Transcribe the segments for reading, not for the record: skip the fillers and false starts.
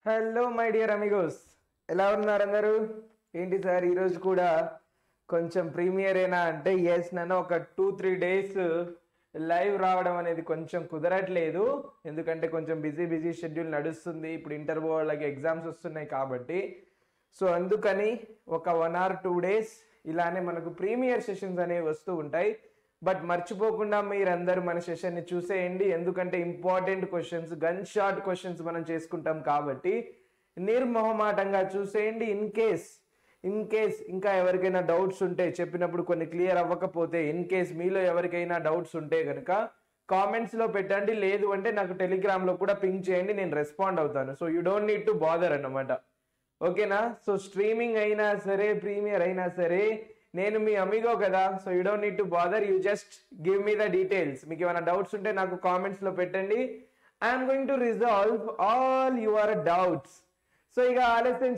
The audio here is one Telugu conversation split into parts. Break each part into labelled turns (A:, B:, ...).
A: హలో మై డియర్ అమిగోస్, ఎలా ఉన్నారు అందరూ? ఏంటి సార్ ఈరోజు కూడా కొంచెం ప్రీమియర్ ఏనా అంటే ఎస్, నన్ను ఒక 2-3 డేస్ లైవ్ రావడం అనేది కొంచెం కుదరట్లేదు. ఎందుకంటే కొంచెం బిజీ షెడ్యూల్ నడుస్తుంది. ఇప్పుడు ఇంటర్ వాళ్ళకి ఎగ్జామ్స్ వస్తున్నాయి కాబట్టి సో అందుకని ఒక 1 or 2 days ఇలానే మనకు ప్రీమియర్ సెషన్స్ అనేవి వస్తూ ఉంటాయి. బట్ మర్చిపోకుండా మీరందరూ మన సెషన్ని చూసేయండి. ఎందుకంటే important questions, gun shot questions మనం చేసుకుంటాం కాబట్టి నిర్మోహమాటంగా చూసేయండి. ఇన్ కేస్ ఇంకా ఎవరికైనా డౌట్స్ ఉంటే, చెప్పినప్పుడు కొన్ని క్లియర్ అవ్వకపోతే, ఇన్ కేస్ మీలో ఎవరికైనా డౌట్స్ ఉంటే కనుక కామెంట్స్లో పెట్టండి. లేదు అంటే నాకు టెలిగ్రామ్లో కూడా పింక్ చేయండి, నేను రెస్పాండ్ అవుతాను. So you don't need to bother అన్నమాట. ఓకేనా? సో స్ట్రీమింగ్ అయినా సరే, ప్రీమియర్ అయినా సరే, నేను మీ అమిగో కదా. So you don't need to bother, you just give me the details. మీకు ఏమైనా డౌట్స్ ఉంటే నాకు కామెంట్స్లో పెట్టండి. I'm going to resolve all your doubts. So ఇక ఆలస్యం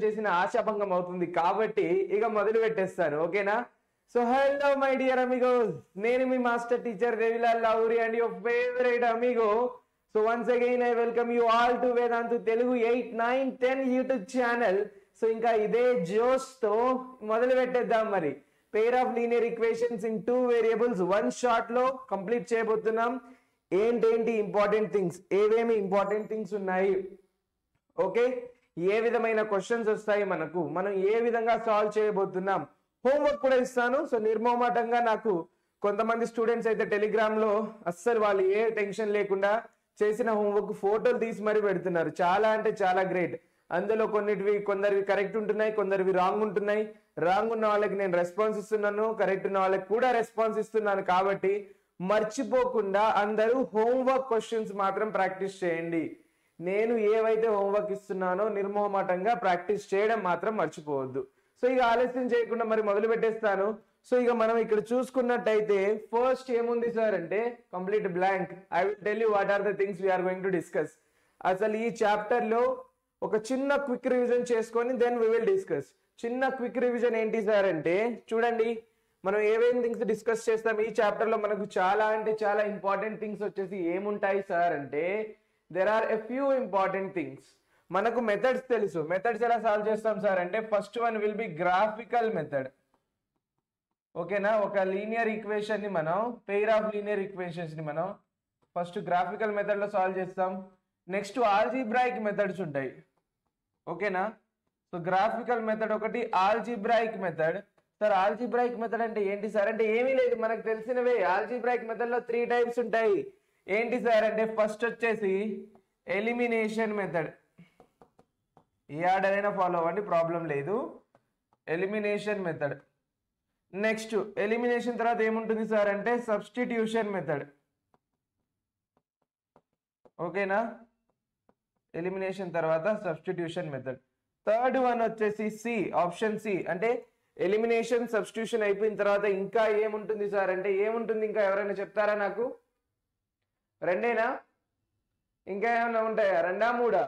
A: చేసిన ఆశాభంగం అవుతుంది కాబట్టి ఇక మొదలు పెట్టేస్తాను. ఓకేనా? So hello my dear amigos, నేను మీ master teacher Devilal Lavuri and your favourite amigo. So once again I welcome you all to Vedantu Telugu 8, 9, 10 YouTube channel. So ఇంకా ఇదే జోష్ తో మొదలు పెట్టేద్దాం. మరి pair of linear equations in 2 variables 1 shot లో కంప్లీట్ చేయబోతున్నాం. ఏంటేంటి ఇంపార్టెంట్ థింగ్స్, ఏవేమి ఇంపార్టెంట్ థింగ్స్ ఉన్నాయి, ఓకే, ఏ విధమైన క్వశ్చన్స్ వస్తాయి, మనం ఏ విధంగా సాల్వ్ చేయబోతున్నాం, హోంవర్క్ కూడా ఇస్తాను. సో నిర్మోహమాటంగా నాకు కొంతమంది స్టూడెంట్స్ అయితే టెలిగ్రామ్ లో అస్సలు వాళ్ళు ఏ టెన్షన్ లేకుండా చేసిన హోంవర్క్ ఫోటోలు తీసి మరీ పెడుతున్నారు. చాలా అంటే చాలా గ్రేట్. అందులో కొందరివి కరెక్ట్ ఉంటున్నాయి, కొందరివి రాంగ్ ఉంటున్నాయి. రాంగ్ ఉన్న వాళ్ళకి నేను రెస్పాన్స్ ఇస్తున్నాను, కరెక్ట్ ఉన్న వాళ్ళకి కూడా రెస్పాన్స్ ఇస్తున్నాను. కాబట్టి మర్చిపోకుండా అందరూ హోంవర్క్ క్వశ్చన్స్ మాత్రం ప్రాక్టీస్ చేయండి. నేను ఏవైతే హోంవర్క్ ఇస్తున్నానో నిర్మోహమాటంగా ప్రాక్టీస్ చేయడం మాత్రం మర్చిపోవద్దు. సో ఇక ఆలస్యం చేయకుండా మరి మొదలు పెట్టేస్తాను. సో ఇక మనం ఇక్కడ చూసుకున్నట్టయితే ఫస్ట్ ఏముంది సార్ అంటే complete blank. I will tell you what are the things we're going to discuss. అసలు ఈ చాప్టర్ లో ఒక చిన్న క్విక్ రివిజన్ చేసుకొని దెన్ వి విల్ డిస్కస్. చిన్న క్విక్ రివిజన్ ఏంటి సార్ అంటే చూడండి, మనం ఏమేమి థింగ్స్ డిస్కస్ చేస్తాం ఈ చాప్టర్ లో. మనకు చాలా అంటే చాలా ఇంపార్టెంట్ థింగ్స్ వచ్చేసి ఏముంటాయి సార్ అంటే there are a few important things. మనకు మెథడ్స్ తెలుసు. మెథడ్స్ ఎలా సాల్వ్ చేస్తాం సార్ అంటే first one will be graphical method. ఓకేనా? ఒక లీనియర్ ఈక్వేషన్ ని మనం, పెయిర్ ఆఫ్ లీనియర్ ఈక్వేషన్స్ ని మనం ఫస్ట్ గ్రాఫికల్ మెథడ్ లో సాల్వ్ చేస్తాం. నెక్స్ట్ ఆల్జీబ్రాయిక్ మెథడ్స్ ఉంటాయి. ఓకేనా? సో గ్రాఫికల్ మెథడ్ ఒకటి, algebraic method. Sir algebraic method అంటే ఏంటి సార్ అంటే ఏమీ లేదు, మనకు తెలిసినవే. ఆల్జీబ్రాయిక్ మెథడ్ లో 3 టైప్స్ ఉంటాయి. ఏంటి సార్ అంటే ఫస్ట్ వచ్చేసి ఎలిమినేషన్ మెథడ్. ఏ ఆర్డర్ అయినా ఫాలో అవ్వండి, ప్రాబ్లం లేదు. Elimination method. నెక్స్ట్ ఎలిమినేషన్ తర్వాత ఏముంటుంది సార్ అంటే సబ్స్టిట్యూషన్ మెథడ్. ఓకేనా? ఎలిమినేషన్ తర్వాత సబ్స్టిట్యూషన్ మెథడ్. థర్డ్ వన్ వచ్చేసి ఆప్షన్ సి, అంటే ఎలిమినేషన్ సబ్స్టిట్యూషన్ అయిపోయిన తర్వాత ఇంకా ఏముంటుంది సార్ అంటే ఏముంటుంది, ఇంకా ఎవరైనా చెప్తారా నాకు? రెండేనా? ఇంకా ఏమైనా ఉంటాయా? 2, 3?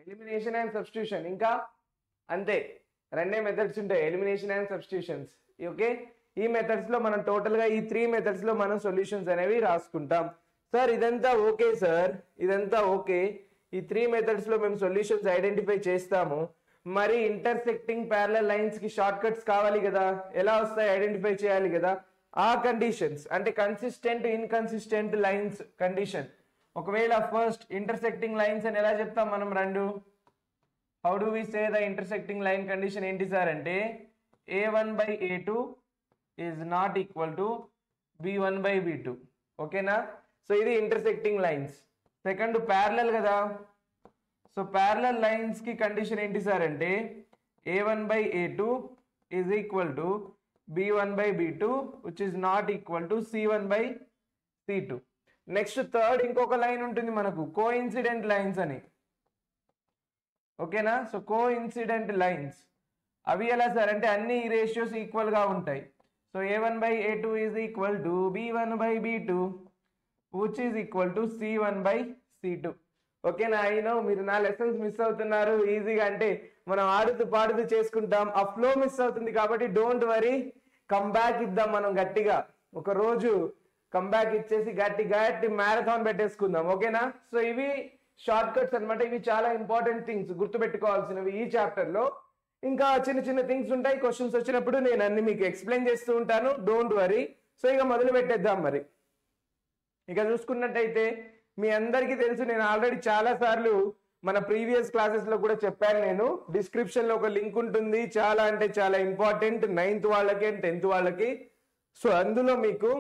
A: ఎలిమినేషన్ అండ్ సబ్స్టిట్యూషన్, ఇంకా అంతే. 2 మెథడ్స్ ఉంటాయి, ఎలిమినేషన్ అండ్ సబ్స్టిట్యూషన్స్. ఓకే, ఈ మెథడ్స్ లో మనం టోటల్ గా ఈ 3 మెథడ్స్ లో మనం సొల్యూషన్స్ అనేవి రాసుకుంటాం. సార్ ఇదంతా ఓకే సార్, ఇదంతా ఓకే. ఈ 3 మెథడ్స్ లో మేము సొల్యూషన్స్ ఐడెంటిఫై చేస్తాము. మరి ఇంటర్సెక్టింగ్ ప్యారలల్ లైన్స్ కి షార్ట్ కట్స్ కావాలి కదా, ఎలా వస్తాయి ఐడెంటిఫై చేయాలి కదా. ఆ కండిషన్స్ అంటే కన్సిస్టెంట్, ఇన్కన్సిస్టెంట్ లైన్స్ కండిషన్. ఒకవేళ ఫస్ట్ ఇంటర్సెక్టింగ్ లైన్స్ అని ఎలా చెప్తాం మనం? 2. How do we say the intersecting line condition ఏంటి సార్ అంటే a1/a2 is not equal to b1/b2. ఓకేనా? సో ఇది ఇంటర్సెక్టింగ్ లైన్స్. సెకండ్ ప్యారలల్ కదా. సో ప్యారలల్ లైన్స్ కి కండిషన్ ఏంటి సార్ అంటే a1/a2 is equal to b1/b2 which is not equal to c1/c2. Next third ఇంకొక లైన్ ఉంటుంది మనకు, కోఇన్సిడెంట్ లైన్స్ అని. ఓకేనా? సో కోఇన్సిడెంట్ లైన్స్ అవి ఎలా సార్ అంటే అన్ని రేషియోస్ ఈక్వల్ గా ఉంటాయి. So a1/a2 is equal to b1/b2 which is equal to c1/c2. ఓకేనా? అయినో మీరు నా లెసన్స్ మిస్ అవుతున్నారు ఈజీగా, అంటే మనం ఆడుతూ పాడుతూ చేసుకుంటాం, ఆ ఫ్లో మిస్ అవుతుంది. కాబట్టి డోంట్ వరీ, కంబ్యాక్ ఇద్దాం మనం గట్టిగా. ఒక రోజు కంబ్యాక్ ఇచ్చేసి గట్టి మ్యారథాన్ పెట్టేసుకుందాం. ఓకేనా? సో ఇవి షార్ట్ కట్స్ అనమాట. ఇవి చాలా ఇంపార్టెంట్ థింగ్స్ గుర్తుపెట్టుకోవాల్సినవి ఈ చాప్టర్ లో. ఇంకా చిన్న చిన్న థింగ్స్ ఉంటాయి, క్వశ్చన్స్ వచ్చినప్పుడు నేను అన్ని మీకు ఎక్స్ప్లెయిన్ చేస్తూ ఉంటాను, డోంట్ వరీ. సో ఇక మొదలు పెట్టేద్దాం. మరి ఇక చూసుకున్నట్టయితే మీ అందరికీ తెలుసు, నేను ఆల్రెడీ చాలా సార్లు మన ప్రీవియస్ క్లాసెస్ లో కూడా చెప్పాను. నేను డిస్క్రిప్షన్ లో ఒక లింక్ ఉంటుంది, చాలా అంటే చాలా ఇంపార్టెంట్ 9th వాళ్ళకి అండ్ 10th వాళ్ళకి. సో అందులో మీకు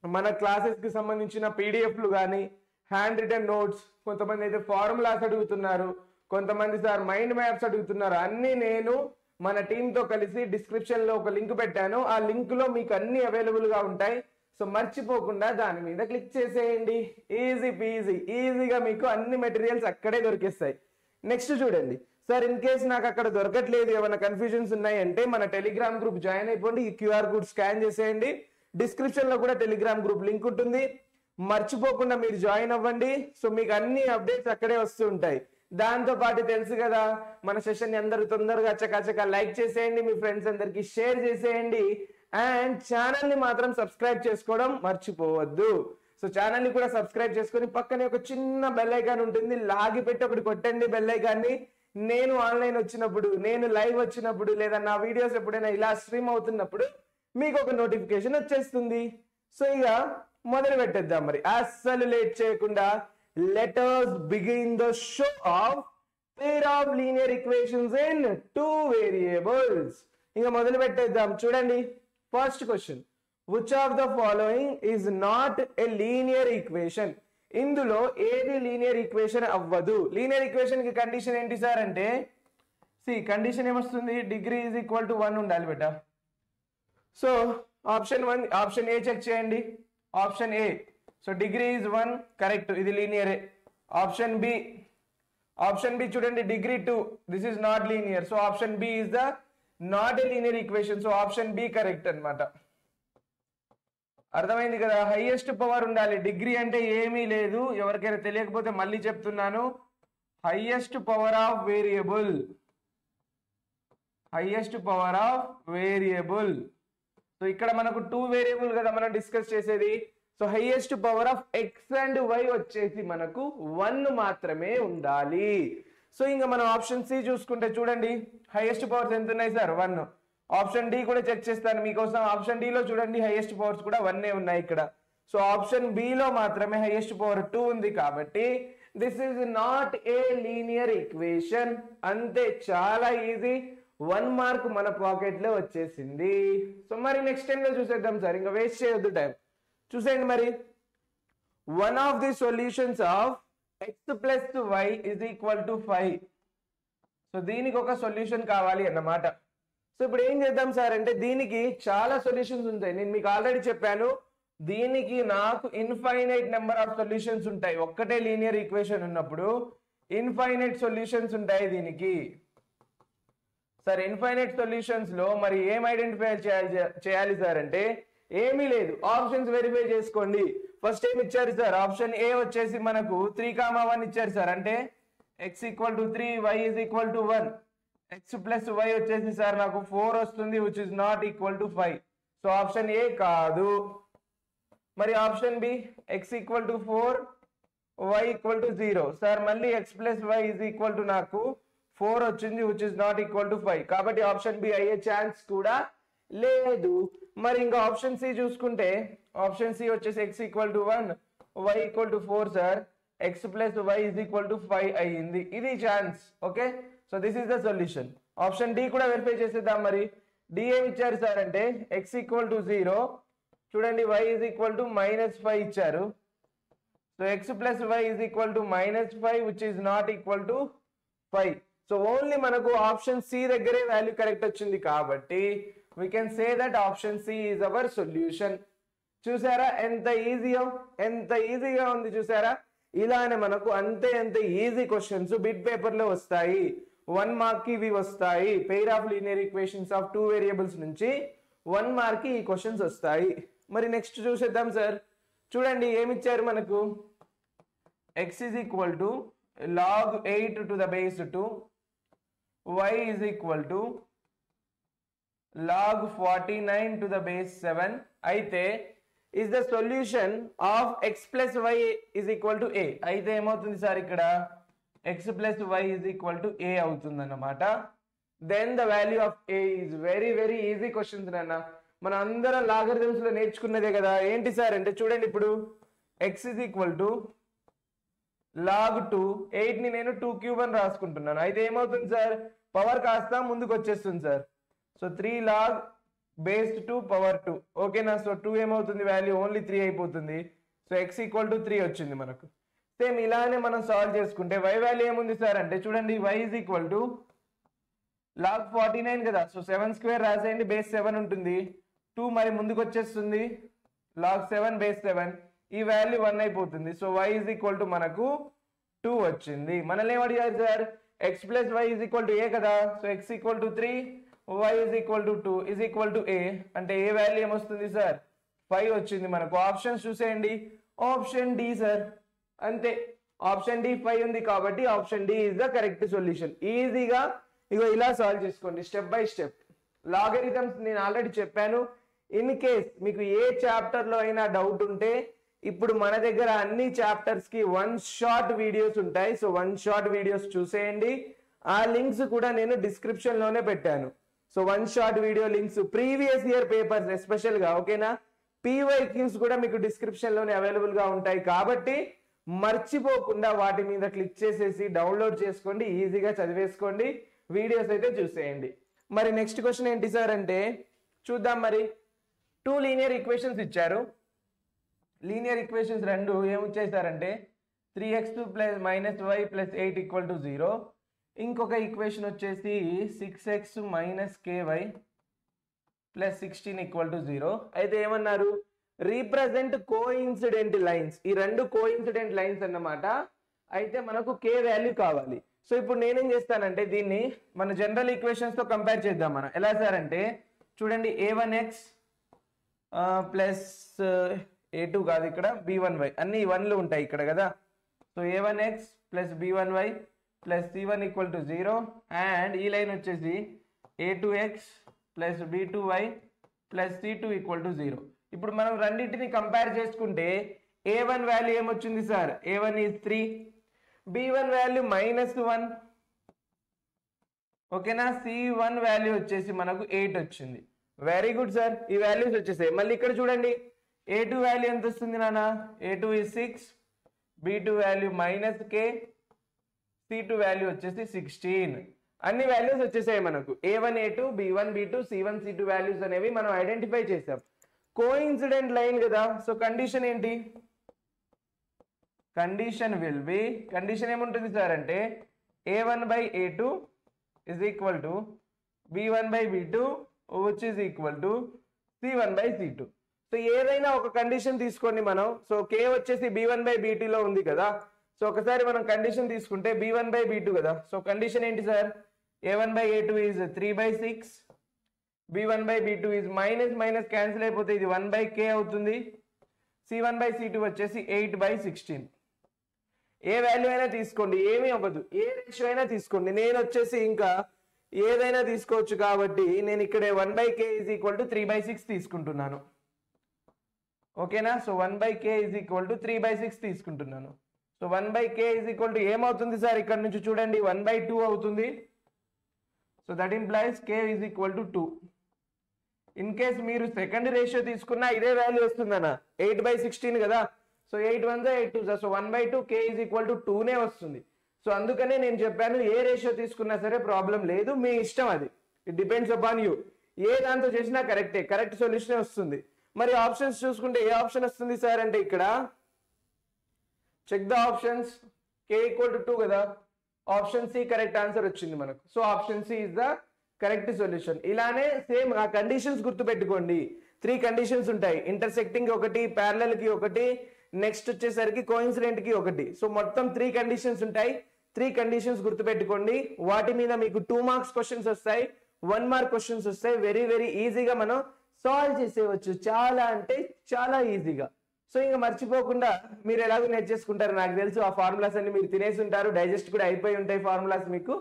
A: మన క్లాసెస్ కి సంబంధించిన పీడిఎఫ్లు కానీ, హ్యాండ్ రిటన్ నోట్స్, కొంతమంది అయితే ఫార్ములాస్ అడుగుతున్నారు, కొంతమంది సార్ మైండ్ మ్యాప్స్ అడుగుతున్నారు, అన్ని నేను మన టీంతో కలిసి డిస్క్రిప్షన్ లో ఒక లింక్ పెట్టాను. ఆ లింక్ లో మీకు అన్ని అవైలబుల్ గా ఉంటాయి. సో మర్చిపోకుండా దాని మీద క్లిక్ చేసేయండి. ఈజీ పీజీ, ఈజీగా మీకు అన్ని మెటీరియల్స్ అక్కడే దొరికేస్తాయి. నెక్స్ట్ చూడండి సార్, ఇన్ కేస్ నాకు అక్కడ దొరకట్లేదు, ఏమైనా కన్ఫ్యూజన్స్ ఉన్నాయంటే మన టెలిగ్రామ్ గ్రూప్ జాయిన్ అయిపోండి. ఈ క్యూఆర్ కోడ్ స్కాన్ చేసేయండి. డిస్క్రిప్షన్ లో కూడా టెలిగ్రామ్ గ్రూప్ లింక్ ఉంటుంది, మర్చిపోకుండా మీరు జాయిన్ అవ్వండి. సో మీకు అన్ని అప్డేట్స్ అక్కడే వస్తూ ఉంటాయి. దాంతో పాటు తెలుసు కదా, మన సెషన్ ని అందరూ తొందరగా చకాచకా లైక్ చేసేయండి, మీ ఫ్రెండ్స్ అందరికి షేర్ చేసేయండి, అండ్ ఛానల్ ని మాత్రం సబ్స్క్రైబ్ చేసుకోవడం మర్చిపోవద్దు. సో ఛానల్ ని కూడా సబ్స్క్రైబ్ చేసుకొని పక్కనే ఒక చిన్న బెల్ ఐకాన్ ఉంటుంది, లాగి పెట్టి ఒకటి కొట్టండి బెల్ ఐకాన్ ని. నేను ఆన్లైన్ వచ్చినప్పుడు, నేను లైవ్ వచ్చినప్పుడు, లేదా నా వీడియోస్ ఎప్పుడైనా ఇలా స్ట్రీమ్ అవుతున్నప్పుడు మీకు ఒక నోటిఫికేషన్ వచ్చేస్తుంది. సో ఇక మొదలు పెట్టేద్దాం. మరి అస్సలు లేట్ చేయకుండా let us begin the show of pair of linear equations in two variables. ఇంకా మొదలు పెట్టేద్దాం. చూడండి, first question, which of the following is not a linear equation? ఇందులో ఏది లీనియర్ ఈక్వేషన్ అవ్వదు? లీనియర్ ఈక్వేషన్ కి కండిషన్ ఏంటి సార్ అంటే, కండిషన్ ఏమొస్తుంది, డిగ్రీ ఈజ్ ఈక్వల్ టు 1 ఉండాలి బెట. So option 1, option A check చేయండి. Option A, so degree is 1, correct, ఇది లీనియరే. ఆప్షన్ బి చూడండి, degree 2, this is not linear. So option B is the not a linear equation. So option B correct అన్నమాట. అర్థమైంది కదా? హైయెస్ట్ పవర్ ఉండాలి. డిగ్రీ అంటే ఏమీ లేదు, ఎవరికైనా తెలియకపోతే మళ్ళీ చెప్తున్నాను, highest power of variable, highest power of variable. So ఇక్కడ మనకు 2 వేరియబుల్ కదా మనం డిస్కస్ చేసేది. So highest power of x and y వచ్చేసి మనకు 1 మాత్రమే ఉండాలి. సో ఇంకా మనం ఆప్షన్ సి చూసుకుంటే చూడండి, హైయెస్ట్ పవర్స్ ఎంత ఉన్నాయి సార్, 1. ఆప్షన్ డి కూడా చెక్ చేస్తాను మీకోసం. ఆప్షన్ డి లో చూడండి, హైయెస్ట్ పవర్స్ కూడా 1 ఉన్నాయి ఇక్కడ. సో ఆప్షన్ బి లో మాత్రమే హైయెస్ట్ పవర్ 2 ఉంది. కాబట్టి this is not a linear equation. అంతే, చాలా ఈజీ. 1 మార్క్ మన పాకెట్ లో వచ్చేసింది. సో మరి నెక్స్ట్ టైం లో చూసేద్దాం సార్, ఇంకా వేస్ట్ చేయొద్దు టైం. చూసేయండి మరి, one of the solutions of X plus why is equal to 5. So దీనికి ఒక సొల్యూషన్ కావాలి అన్నమాట. సో ఇప్పుడు ఏం చేద్దాం సార్ అంటే, దీనికి చాలా సొల్యూషన్స్ ఉంటాయి. నేను మీకు ఆల్రెడీ చెప్పాను, దీనికి నాకు ఇన్ఫైనైట్ నెంబర్ ఆఫ్ సొల్యూషన్స్ ఉంటాయి. ఒక్కటే లీనియర్ ఈక్వేషన్ ఉన్నప్పుడు ఇన్ఫైనైట్ సొల్యూషన్స్ ఉంటాయి దీనికి. సార్ ఇన్ఫైనైట్ సొల్యూషన్స్ లో మరి ఏం ఐడెంటిఫై చేయాలి సార్ అంటే, ఏమీ లేదు, ఆప్షన్స్ వెరిఫై చేసుకోండి. ఫస్ట్ ఏం ఇచ్చారు సార్, ఆప్షన్ ఏ వచ్చేసి మనకు 3,1 ఇచ్చారు సార్. అంటే x equal to 3, y is equal to 1. X plus y వచ్చేసి సార్ నాకు 4 వస్తుంది, which is not equal to 5. So option A కాదు. మరి option B, x equal to 4, y equal to 0. Sir మళ్ళీ x plus y is equal to నాకు 4 వచ్చింది, which is not equal to 5. కాబట్టి ఆప్షన్ బి అయ్యే ఛాన్స్ కూడా లేదు. మరి ఇంకా ఆప్షన్ సి చూసుకుంటే, ఆప్షన్ సి వచ్చేసి x equal to 1, y equal to 4 sir. X plus y is equal to 5 అయ్యింది. ఇది chance. Okay, so this is the solution. Option D కూడా వెరిఫై చేసేద్దాం. మరి డి ఏమి ఇచ్చారు సార్ అంటే, ఎక్స్ ఈక్వల్ టు 0, చూడండి, వై ఈజ్ ఈక్వల్ టు -5 ఇచ్చారు. So x plus y is equal to -5, which is not equal to 5. So only మనకు ఆప్షన్ సి దగ్గరే వాల్యూ కరెక్ట్ వచ్చింది కాబట్టి we can say that option C is our solution. చూసారా ఎంత ఈజీగా ఉంది చూసారా? ఇలానే మనకు అంత ఈజీ క్వశ్చన్స్ బిట్ పేపర్ లో వస్తాయి. 1 మార్క్ కి ఇవి వస్తాయి. Pair of linear equations of 2 variables నుంచి 1 మార్క్ కి ఈ క్వశ్చన్స్ వస్తాయి. మరి నెక్స్ట్ చూసేద్దాం సార్. చూడండి ఏమిచ్చారు మనకు, x is equal to log 8 to the base 2, y is equal to log 49 to the base 7. అయితే is the solution of x plus y is equal to a. అయితే ఏమవుతుంది సార్ ఇక్కడ x plus y is equal to a అవుతుంది అన్నమాట. then the value of a is very very easy questions నాన్న. మన అందరం లాగరిథమ్స్ లో నేర్చుకున్నదే కదా. ఏంటి సార్ అంటే చూడండి, ఇప్పుడు x is equal to log 2, 8 ని నేను 2 క్యూబ్ అని రాసుకుంటున్నాను. అయితే ఏమవుతుంది సార్, పవర్ కాస్త ముందుకు వచ్చేస్తుంది sir. So 3 log base 2 power 2. ఓకేనా. సో 2 ఏమవుతుంది, వాల్యూ ఓన్లీ 3 అయిపోతుంది. సో x ఈక్వల్ టు 3 వచ్చింది మనకు. సేమ్ ఇలానే మనం సాల్వ్ చేసుకుంటే y వాల్యూ ఏముంది సార్ అంటే చూడండి, y is equal to log 49 కదా. సో 7 స్క్వేర్ రాసేయండి, బేస్ 7 ఉంటుంది. 2 మరి ముందుకు వచ్చేస్తుంది, log 7 బేస్ 7. ఈ వాల్యూ 1 అయిపోతుంది. So y is equal to మనకు 2 వచ్చింది. మనల్ని ఏమడిగారు sir, x plus y is equal to a కదా. So x equal to 3, y is equal to 2 is equal to a. అంటే ఏ వాల్యూ ఏమొస్తుంది సార్, 5 వచ్చింది మనకు. ఆప్షన్స్ చూసేయండి, ఆప్షన్ డి సార్. అంతే, ఆప్షన్ డి 5 ఉంది కాబట్టి option D is the correct solution. ఈజీగా ఇగో ఇలా సాల్వ్ చేసుకోండి స్టెప్ బై స్టెప్. లాగరిథమ్స్ నేను ఆల్రెడీ చెప్పాను. ఇన్ కేస్ మీకు ఏ చాప్టర్ లో అయినా డౌట్ ఉంటే ఇప్పుడు మన దగ్గర అన్ని చాప్టర్స్ కి 1 షార్ట్ వీడియోస్ ఉంటాయి. సో 1 షార్ట్ వీడియోస్ చూసేయండి. ఆ లింక్స్ కూడా నేను డిస్క్రిప్షన్ లోనే పెట్టాను. So 1 short video links, previous year papers special గా, ఓకేనా. PYQs కూడా మీకు డిస్క్రిప్షన్ లోనే అవైలబుల్ గా ఉంటాయి కాబట్టి మర్చిపోకుండా వాటి మీద క్లిక్ చేసేసి డౌన్లోడ్ చేసుకోండి, ఈజీగా చదివేసుకోండి, వీడియోస్ అయితే చూసేయండి. మరి నెక్స్ట్ క్వశ్చన్ ఏంటి సార్ అంటే చూద్దాం. మరి 2 లీనియర్ ఈక్వేషన్స్ ఇచ్చారు. లీనియర్ ఈక్వేషన్స్ రెండు ఏమిచ్చేసారంటే 3x2 plus -y plus 8 equal to 0. ఇంకొక ఈక్వేషన్ వచ్చేసి 6x minus ky plus 16 equal to 0. అయితే ఏమన్నారు, రీప్రజెంట్ కోఇన్సిడెంట్ లైన్స్. ఈ రెండు కోఇన్సిడెంట్ లైన్స్ అన్నమాట. అయితే మనకు k వాల్యూ కావాలి. సో ఇప్పుడు నేనేం చేస్తానంటే దీన్ని మన జనరల్ ఈక్వేషన్స్ తో కంపేర్ చేద్దాం. మనం ఎలా సార్ అంటే చూడండి, a1x ప్లస్ a2 కాదు, ఇక్కడ b1y, అన్ని 1లు ఉంటాయి ఇక్కడ కదా. So a1x plus b1y plus c1 equal to 0 and ఈ లైన్ వచ్చేసి a2x plus b2y plus c2 equal to 0. ఇప్పుడు మనం రెండింటిని కంపేర్ చేసుకుంటే a1 వాల్యూ ఏమొచ్చింది sir, a1 is 3, b1 value -1, ఓకేనా. c1 వాల్యూ వచ్చేసి మనకు 8 వచ్చింది. వెరీ గుడ్ సార్, ఈ వాల్యూస్ వచ్చేసాయి. మళ్ళీ ఇక్కడ చూడండి, a2 వాల్యూ ఎంత వస్తుంది నాన్న, a2 is 6, b2 value -k, c2 value వచ్చేసి 16. అన్ని వాల్యూస్ వచ్చేసాయి మనకు. a1 a2 b1 b2 c1 c2 values అనేవి మనం ఐడెంటిఫై చేసాం. కోఇన్సిడెంట్ లైన్ కదా. సో కండిషన్ ఏంటి, కండిషన్ విల్ బి, కండిషన్ ఏముంటుంది సార్ అంటే a1 by a2 is equal to b1 by b2 which is equal to c1 by c2. So ఏదైనా ఒక కండిషన్ తీసుకోండి మనం. సో k వచ్చేసి b1 by b2 లో ఉంది కదా. సో ఒకసారి మనం కండిషన్ తీసుకుంటే b1 by b2 కదా. సో కండిషన్ ఏంటి sir, a1 by a2 is 3 by 6, b1 by b2 is minus minus cancel అయిపోతే ఇది 1 by k అవుతుంది, c1 by c2 వచ్చేసి 8 by 16. ఏ వాల్యూ అయినా తీసుకోండి, ఏమీ అవ్వదు, ఏ రేషియో అయినా తీసుకోండి. నేను వచ్చేసి ఇంకా ఏదైనా తీసుకోవచ్చు కాబట్టి నేను ఇక్కడ 1 by k is equal to 3 by 6 తీసుకుంటున్నాను, ఓకేనా. So 1 by k is equal to 3 by 6 తీసుకుంటున్నాను. So 1 by k is equal to ఏమవుతుంది సార్, ఇక్కడ నుంచి చూడండి 1 by 2 అవుతుంది. So that implies k is equal to 2. In case మీరు సెకండ్ రేషియో తీసుకున్నా ఇదే వాల్యూ వస్తుందన్న, 8 by 16 కదా. So 8 1 8 2, so 1 by 2 k is equal to 2నే వస్తుంది. సో అందుకనే నేను చెప్పాను ఏ రేషియో తీసుకున్నా సరే ప్రాబ్లం లేదు, మీ ఇష్టం అది, ఇట్ డిపెండ్స్ అపాన్ యూ. ఏ దాంతో చేసినా కరెక్టే, కరెక్ట్ సొల్యూషన్ వస్తుంది. మరి ఆప్షన్స్ చూసుకుంటే ఏ ఆప్షన్ వస్తుంది సార్ అంటే ఇక్కడ check the options, k equal to 2 కదా. ఆప్షన్ సి కరెక్ట్ ఆన్సర్ వచ్చింది మనకు. So option C is the correct solution. ఇలానే సేమ్ ఆ కండిషన్స్ గుర్తుపెట్టుకోండి. 3 కండిషన్స్ ఉంటాయి, ఇంటర్సెక్టింగ్ ఒకటి, ప్యారలల్ కి ఒకటి, నెక్స్ట్ వచ్చేసరికి కోఇన్సిడెంట్ కి ఒకటి. సో మొత్తం 3 కండిషన్స్ ఉంటాయి. 3 కండిషన్స్ గుర్తుపెట్టుకోండి. వాటి మీద మీకు 2 మార్క్స్ క్వశ్చన్స్ వస్తాయి, 1 మార్క్ క్వశ్చన్స్ వస్తాయి. వెరీ వెరీ ఈజీగా మనం సాల్వ్ చేసేవచ్చు, చాలా అంటే చాలా ఈజీగా. సో ఇంకా మర్చిపోకుండా మీరు ఎలాగో నేర్చేసుకుంటారు నాకు తెలుసు. ఆ ఫార్ములాస్ అన్ని మీరు తినేసి ఉంటారు, డైజెస్ట్ కూడా అయిపోయి ఉంటాయి ఫార్ములాస్ మీకు.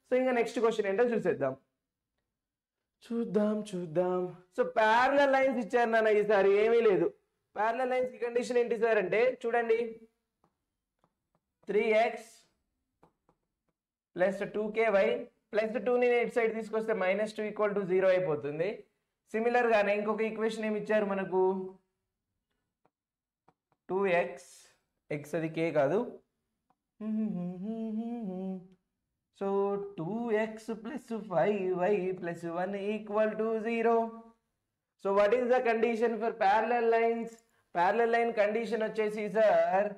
A: సో ఇంకా నెక్స్ట్ క్వశ్చన్ ఏంటో చూసేద్దాం. చూద్దాం. సో ప్యారలల్ లైన్స్ ఇచ్చారు నాన్న, ఈసారి ఏమీ లేదు. ప్యారలల్ లైన్స్ కి కండిషన్ ఏంటి సార్ అంటే చూడండి 3x ప్లస్ 2ky ప్లస్ 2ని ఇటు సైడ్ తీసుకొస్తే -2 = 0 అయిపోతుంది. సిమిలర్ గానే ఇంకొక ఈక్వేషన్ ఏమి ఇచ్చారు మనకు 2x x అది k కాదు, so 2x plus 5y plus 1 = 0. So what is the condition for parallel lines? Parallel line condition వచ్చేసి sir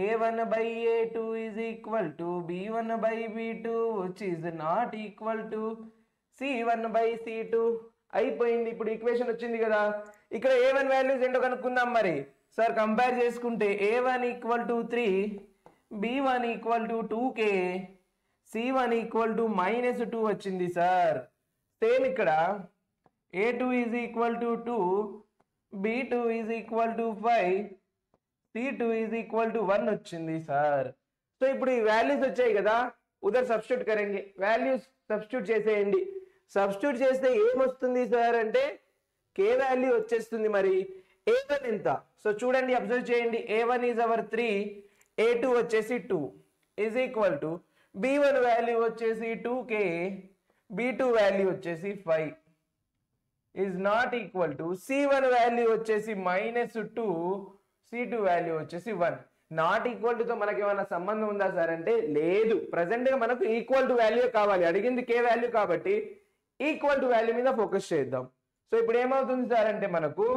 A: a1 by a2 is equal to b1 by b2 which is not equal to c1 by c2. అయిపోయింది. ఇప్పుడు ఈక్వేషన్ వచ్చింది కదా, ఇక్కడ a1 వాల్యూస్ ఏంటో కనుక్కుందాం. మరి సార్ కంపేర్ చేసుకుంటే a1 = 3, b1 = 2k, c1 = -2 వచ్చింది సార్. సేమ్ ఇక్కడ a2 is equal to 2, b2 is equal to 5, c2 is equal to 1 వచ్చింది సార్. సో ఇప్పుడు ఈ వాల్యూస్ వచ్చాయి కదా, ఉదర్ సబ్స్టిట్యూట్ కరెంगे, వాల్యూస్ సబ్స్టిట్యూట్ చేసేయండి. సబ్స్టిట్యూట్ చేస్తే ఏమొస్తుంది సార్ అంటే k వాల్యూ వచ్చేస్తుంది. మరి a1 ఎంత? సో చూడండి, అబ్జర్వ్ చేయండి. a1 is our 3, a2 వచ్చేసి 2 is equal to b1 value వచ్చేసి 2k, b2 వాల్యూ వచ్చేసి 5 is not equal to c1 value వచ్చేసి -2, c2 వాల్యూ వచ్చేసి 1. నాట్ ఈక్వల్ టు తో మనకి ఏమైనా సంబంధం ఉందా సార్ అంటే లేదు. ప్రజెంట్ గా మనకు ఈక్వల్ టు వాల్యూ కావాలి, అడిగింది k వాల్యూ కాబట్టి ఈక్వల్ టు వాల్యూ మీద ఫోకస్ చేద్దాం. సో ఇప్పుడు ఏమవుతుంది సార్ అంటే మనకు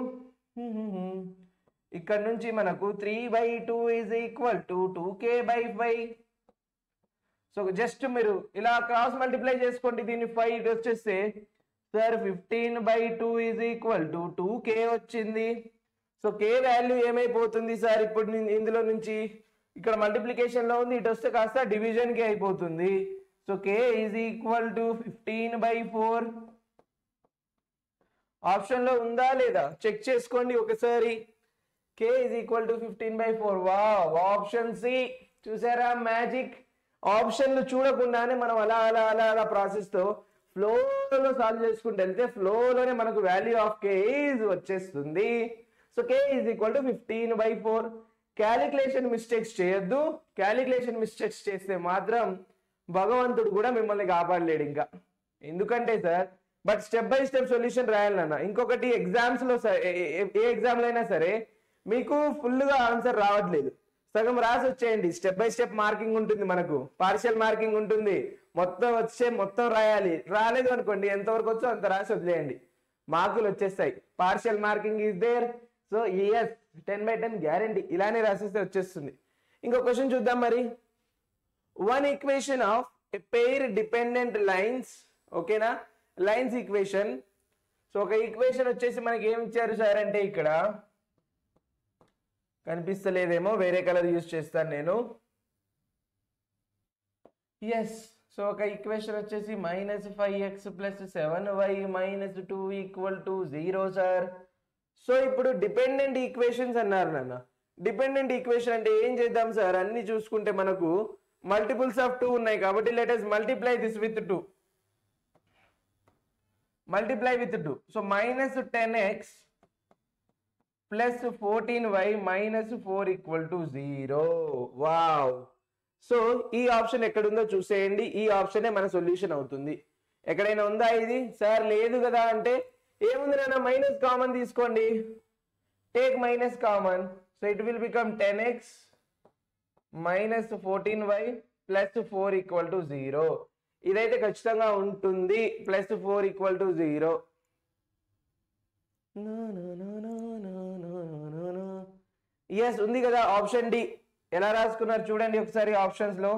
A: ఇక్కడ నుంచి మనకు 3/2 is equal to 2k/5. So just మీరు ఇలా క్రాస్ మల్టిప్లై చేసుకోండి, దీన్ని 5 ఇటు వచ్చేస్తే sir 15/2 is equal to 2k వచ్చింది. సో k వాల్యూ ఏమైపోతుంది సార్? ఇప్పుడు ఇందులో నుంచి ఇక్కడ మల్టిప్లికేషన్ లో ఉంది, ఇటు వస్తే కాస్త డివిజన్ కి అయిపోతుంది. So k is equal to 15/4. Option లో ఉందా లేదా చెక్ చేసుకోండి ఒకసారి. k is equal to 15/4. Wow, option C. చూసారా మ్యాజిక్? ఆప్షన్లు చూడకుండానే మనం అలా అలా అలా అలా ప్రాసెస్ తో ఫ్లోలో సాల్వ్ చేసుకుంటూ వెళ్తే ఫ్లోలోనే మనకు వాల్యూ ఆఫ్ k వచ్చేస్తుంది. So k is equal to 15/4. Calculation mistakes చేయొద్దు. క్యాలిక్యులేషన్ మిస్టేక్స్ చేస్తే మాత్రం భగవంతుడు కూడా మిమ్మల్ని కాపాడలేడు ఇంకా. ఎందుకంటే sir but step by step solution రాయాలన్నా. ఇంకొకటి ఎగ్జామ్స్ లో ఏ ఎగ్జామ్లో అయినా సరే మీకు ఫుల్గా ఆన్సర్ రావట్లేదు, సగం రాసి వచ్చేయండి. స్టెప్ బై స్టెప్ మార్కింగ్ ఉంటుంది, మనకు పార్షియల్ మార్కింగ్ ఉంటుంది, మొత్తం రాయాలి. రాలేదు అనుకోండి, ఎంతవరకు వచ్చో అంత రాసి వదిలేయండి, మార్కులు వచ్చేస్తాయి. Partial marking is there. So yes 10/10 guarantee. ఇలానే రాసేస్తే వచ్చేస్తుంది. ఇంకో క్వశ్చన్ చూద్దాం మరి. One equation of a pair dependent lines, ఓకేనా, లైన్స్ ఈక్వేషన్. సో ఒక ఈక్వేషన్ వచ్చేసి మనకి ఏమి ఇచ్చారు సార్ అంటే ఇక్కడ కనిపిస్తలేదేమో, వేరే కలర్ యూజ్ చేస్తాను నేను. ఎస్, సో ఒక ఈక్వేషన్ వచ్చేసి -5x + 7y - 2 = 0 సార్. సో ఇప్పుడు డిపెండెంట్ ఈక్వేషన్స్ అన్నారు నాన్న. డిపెండెంట్ ఈక్వేషన్ అంటే ఏం చేద్దాం సార్? అన్ని చూసుకుంటే మనకు మల్టిపుల్స్ ఆఫ్ 2 ఉన్నాయి కాబట్టి let us multiply this with 2. Multiply with 2. So -10x + 14y - 4 = 0. Wow. So ఈ ఆప్షన్ ఎక్కడుందో చూసేయండి. ఈ ఆప్షనే మన సొల్యూషన్ అవుతుంది. ఎక్కడైనా ఉందా ఇది? సార్ లేదు కదా అంటే ఏముంది నాన్న, మైనస్ కామన్ తీసుకోండి. Take minus common. So it will become 10x - 14y + 4 = 0. ఇదైతే ఖచ్చితంగా ఉంటుంది. +4 = 0. ఎస్ ఉంది కదా ఆప్షన్ డి. ఎలా రాసుకున్నారు చూడండి ఒకసారి ఆప్షన్స్ లో.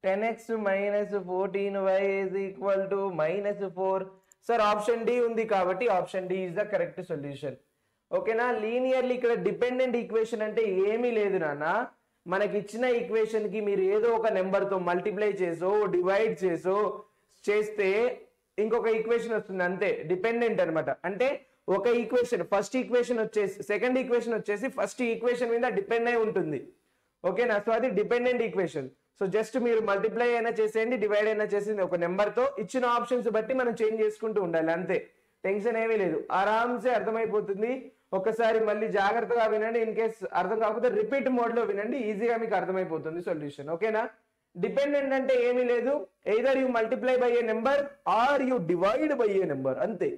A: 10x - 14y = -4. Sir option D ఉంది కాబట్టి option D is the correct solution. ఓకేనా? లీనియర్లీ ఇక్కడ డిపెండెంట్ ఈక్వేషన్ అంటే ఏమీ లేదు నాన్న. మనకి ఇచ్చిన ఈక్వేషన్ కి మీరు ఏదో ఒక నెంబర్ తో మల్టిప్లై చేసో డివైడ్ చేస్తే ఇంకొక ఈక్వేషన్ వస్తుంది, అంతే. డిపెండెంట్ అన్నమాట. అంటే ఒక ఈక్వేషన్ ఫస్ట్ ఈక్వేషన్ వచ్చేసి సెకండ్ ఈక్వేషన్ వచ్చేసి ఫస్ట్ ఈక్వేషన్ మీద డిపెండ్ అయి ఉంటుంది. ఓకేనా? సో అది డిపెండెంట్ ఈక్వేషన్. సో జస్ట్ మీరు మల్టిప్లై అయినా చేసేయండి, డివైడ్ అయినా చేసేయండి, ఒక నెంబర్ తో ఇచ్చిన ఆప్షన్స్ బట్టి మనం చేంజ్ చేసుకుంటూ ఉండాలి, అంతే. టెన్షన్ ఏమీ లేదు, ఆరామ్సే అర్థమైపోతుంది. ఒకసారి మళ్ళీ జాగ్రత్తగా వినండి, ఇన్ కేస్ అర్థం కాకపోతే రిపీట్ మోడ్లో వినండి, ఈజీగా మీకు అర్థమైపోతుంది సొల్యూషన్. ఓకేనా? డిపెండెంట్ అంటే ఏమీ లేదు, either you multiply by a number or you divide by a number, అంతే,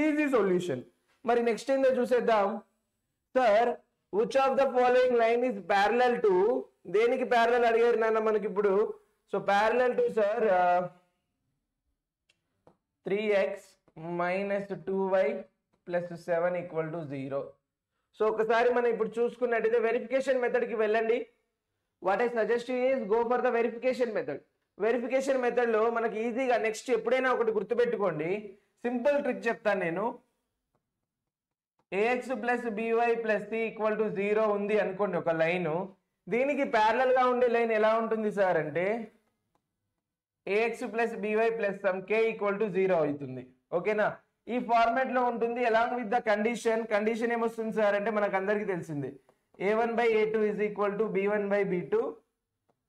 A: ఈజీ సొల్యూషన్. మరి నెక్స్ట్ ఏందో చూసేద్దాం. Sir which of the following line is parallel to, దేనికి ప్యారలల్ అడిగారు నాన్న మనకి ఇప్పుడు. So parallel to sir 3x minus 2y plus 7 equal to 0. So ఒకసారి మనం ఇప్పుడు చూసుకున్నట్టయితే వెరిఫికేషన్ మెథడ్కి వెళ్ళండి. What I suggest is go for the verification method. Verification మెథడ్లో మనకి ఈజీగా నెక్స్ట్ ఎప్పుడైనా ఒకటి గుర్తుపెట్టుకోండి, సింపుల్ ట్రిక్ చెప్తాను నేను. ax plus by plus c equal to 0 ఉంది అనుకోండి ఒక లైన్, దీనికి ప్యారలల్ గా ఉండే లైన్ ఎలా ఉంటుంది సార్ అంటే ax plus by plus some k equal to 0 అవుతుంది. ఓకేనా? ఈ ఫార్మాట్ లో ఉంటుంది. అలాంగ్ విత్ ద కండిషన్ ఏమొస్తుంది సార్ అంటే మనకు అందరికీ తెలిసింది, a1 by a2 is equal to b1 by b2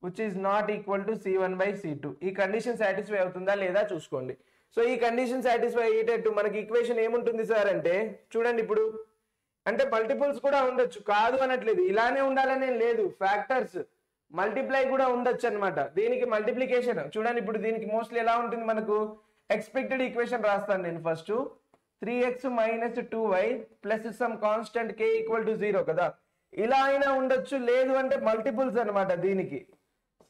A: which is not equal to c1 by c2. ఈ కండిషన్ సాటిస్ఫై అవుతుందా లేదా చూసుకోండి. సో ఈ కండిషన్ సాటిస్ఫై అయ్యేటట్టు మనకి ఈక్వేషన్ ఏముంటుంది సార్ అంటే చూడండి, ఇప్పుడు అంటే మల్టిపుల్స్ కూడా ఉండొచ్చు, కాదు అనట్లేదు, ఇలానే ఉండాలనే లేదు, ఫ్యాక్టర్స్ మల్టిప్లై కూడా ఉండొచ్చు అనమాట. దీనికి మల్టిప్లికేషన్ చూడండి, ఇప్పుడు దీనికి మోస్ట్లీ ఎలా ఉంటుంది మనకు, ఎక్స్పెక్టెడ్ ఈక్వేషన్ రాస్తాను నేను first. 3x minus 2y plus some constant k equal to 0 కదా, ఇలా అయినా ఉండొచ్చు, లేదు అంటే మల్టిపుల్స్ అనమాట. దీనికి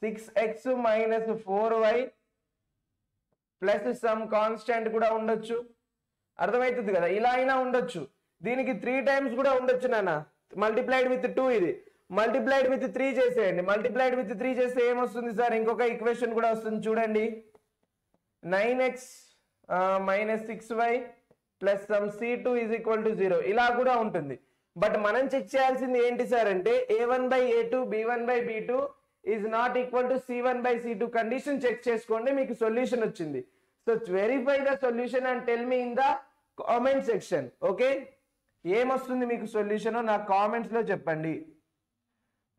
A: 6x minus 4y plus some constant కూడా ఉండొచ్చు, అర్థమవుతుంది కదా, ఇలా అయినా ఉండొచ్చు. దీనికి 3 టైమ్స్ కూడా ఉండొచ్చు నాన్న, మల్టిప్లైడ్ విత్ 2, ఇది మల్టిప్లైడ్ విత్ 3 చేసేయండి. మల్టిప్లైడ్ విత్ 3 చేస్తే ఏమొస్తుంది సార్, ఇంకొక ఈక్వేషన్ కూడా వస్తుంది చూడండి, 9x minus 6y plus some c2 is equal to 0, ఇలా కూడా ఉంటుంది. బట్ మనం చెక్ చేయాల్సింది ఏంటి సార్ అంటే a1 by a2 b1 by b2 is not equal to c1 by c2 condition check చేసుకోండి, మీకు సొల్యూషన్ వచ్చింది. So verify the solution and tell me in the comment section. Okay, ఏమొస్తుంది మీకు సొల్యూషన్ నాకు కామెంట్స్ లో చెప్పండి.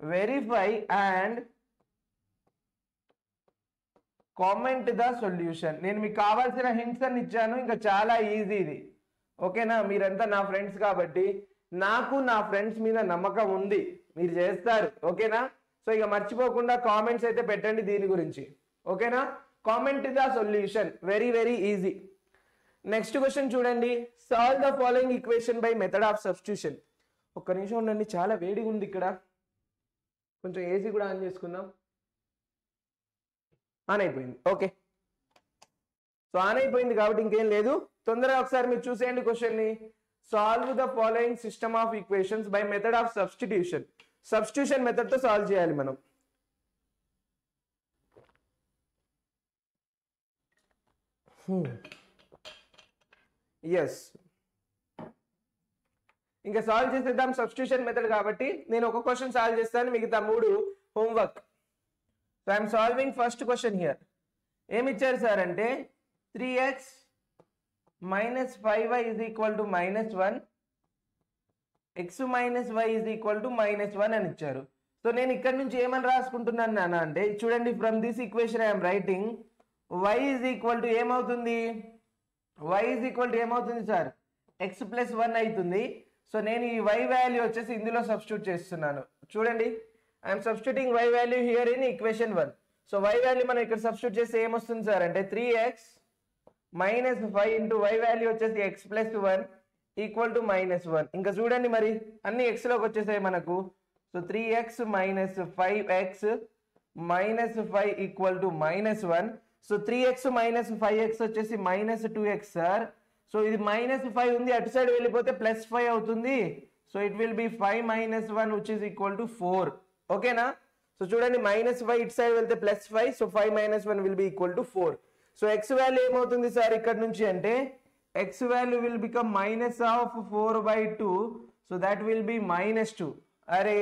A: Verify and comment the solution. నేను మీకు కావాల్సిన హింట్స్ అని ఇచ్చాను, ఇంకా చాలా ఈజీ ఇది. ఓకేనా? మీరంతా నా ఫ్రెండ్స్ కాబట్టి నాకు నా ఫ్రెండ్స్ మీద నమ్మకం ఉంది, మీరు చేస్తారు. ఓకేనా? సో ఇక మర్చిపోకుండా కామెంట్స్ అయితే పెట్టండి దీని గురించి. ఓకేనా? Comment the solution, very very easy. Next question చూడండి, solve the following equation by method of substitution. ఒక్క నిమిషం ఉండండి, చాలా వేడిగా ఉంది ఇక్కడ, కొంచెం ఏసీ కూడా ఆన్ చేసుకుందాం. ఆన్ అయిపోయింది. ఓకే, సో ఆన్ అయిపోయింది కాబట్టి ఇంకేం లేదు, తొందరగా ఒకసారి మీరు చూసేయండి క్వశ్చన్ని. Solve the following system of equations by method of substitution. Substitution method తో సాల్వ్ చేయాలి మనం. ఎస్, ఇంకా సాల్వ్ చేసేద్దాం సబ్స్టిట్యూషన్ మెథడ్ కాబట్టి. నేను ఒక క్వశ్చన్ సాల్వ్ చేస్తాను, మిగతా 3 homework. So I'm solving first question here. ఏమి ఇచ్చారు సార్ అంటే 3x minus 5y is equal to -1, x minus y is equal to -1 అని ఇచ్చారు. సో నేను ఇక్కడ నుంచి ఏమని రాసుకుంటున్నాను నాన్న అంటే చూడండి, from this equation I'm writing y is equal to ఏమవుతుంది, y ఈజ్ ఈక్వల్ టు ఏమవుతుంది సార్, x ప్లస్ 1 అవుతుంది. సో నేను ఈ y వాల్యూ వచ్చేసి ఇందులో సబ్స్టిట్యూట్ చేస్తున్నాను. చూడండి, I'm substituting y value here in equation 1. So y value మనం ఇక్కడ సబ్స్టిట్యూట్ చేస్తే ఏమొస్తుంది సార్ అంటే 3x minus 5 into y value వచ్చేసి x ప్లస్ 1 ఈక్వల్ టు -1. ఇంకా చూడండి మరి అన్ని x లోకి వచ్చేసాయి మనకు. So 3x minus 5x minus 5 equal to -1. So 3x minus 5x వచ్చేసి -2x సార్. సో ఇది -5 ఉంది, అటు సైడ్ వెళ్ళిపోతే +5 అవుతుంది. So it will be 5 minus 1 which is equal to 4. ఓకేనా? సో చూడండి, -5 ఇటు సైడ్ వెళ్తే +5, so 5 minus 1 will be equal to 4. So x value ఏమవుతుంది సార్ ఇక్కడ నుంచి అంటే x value will become -4/2. So that will be -2. అరే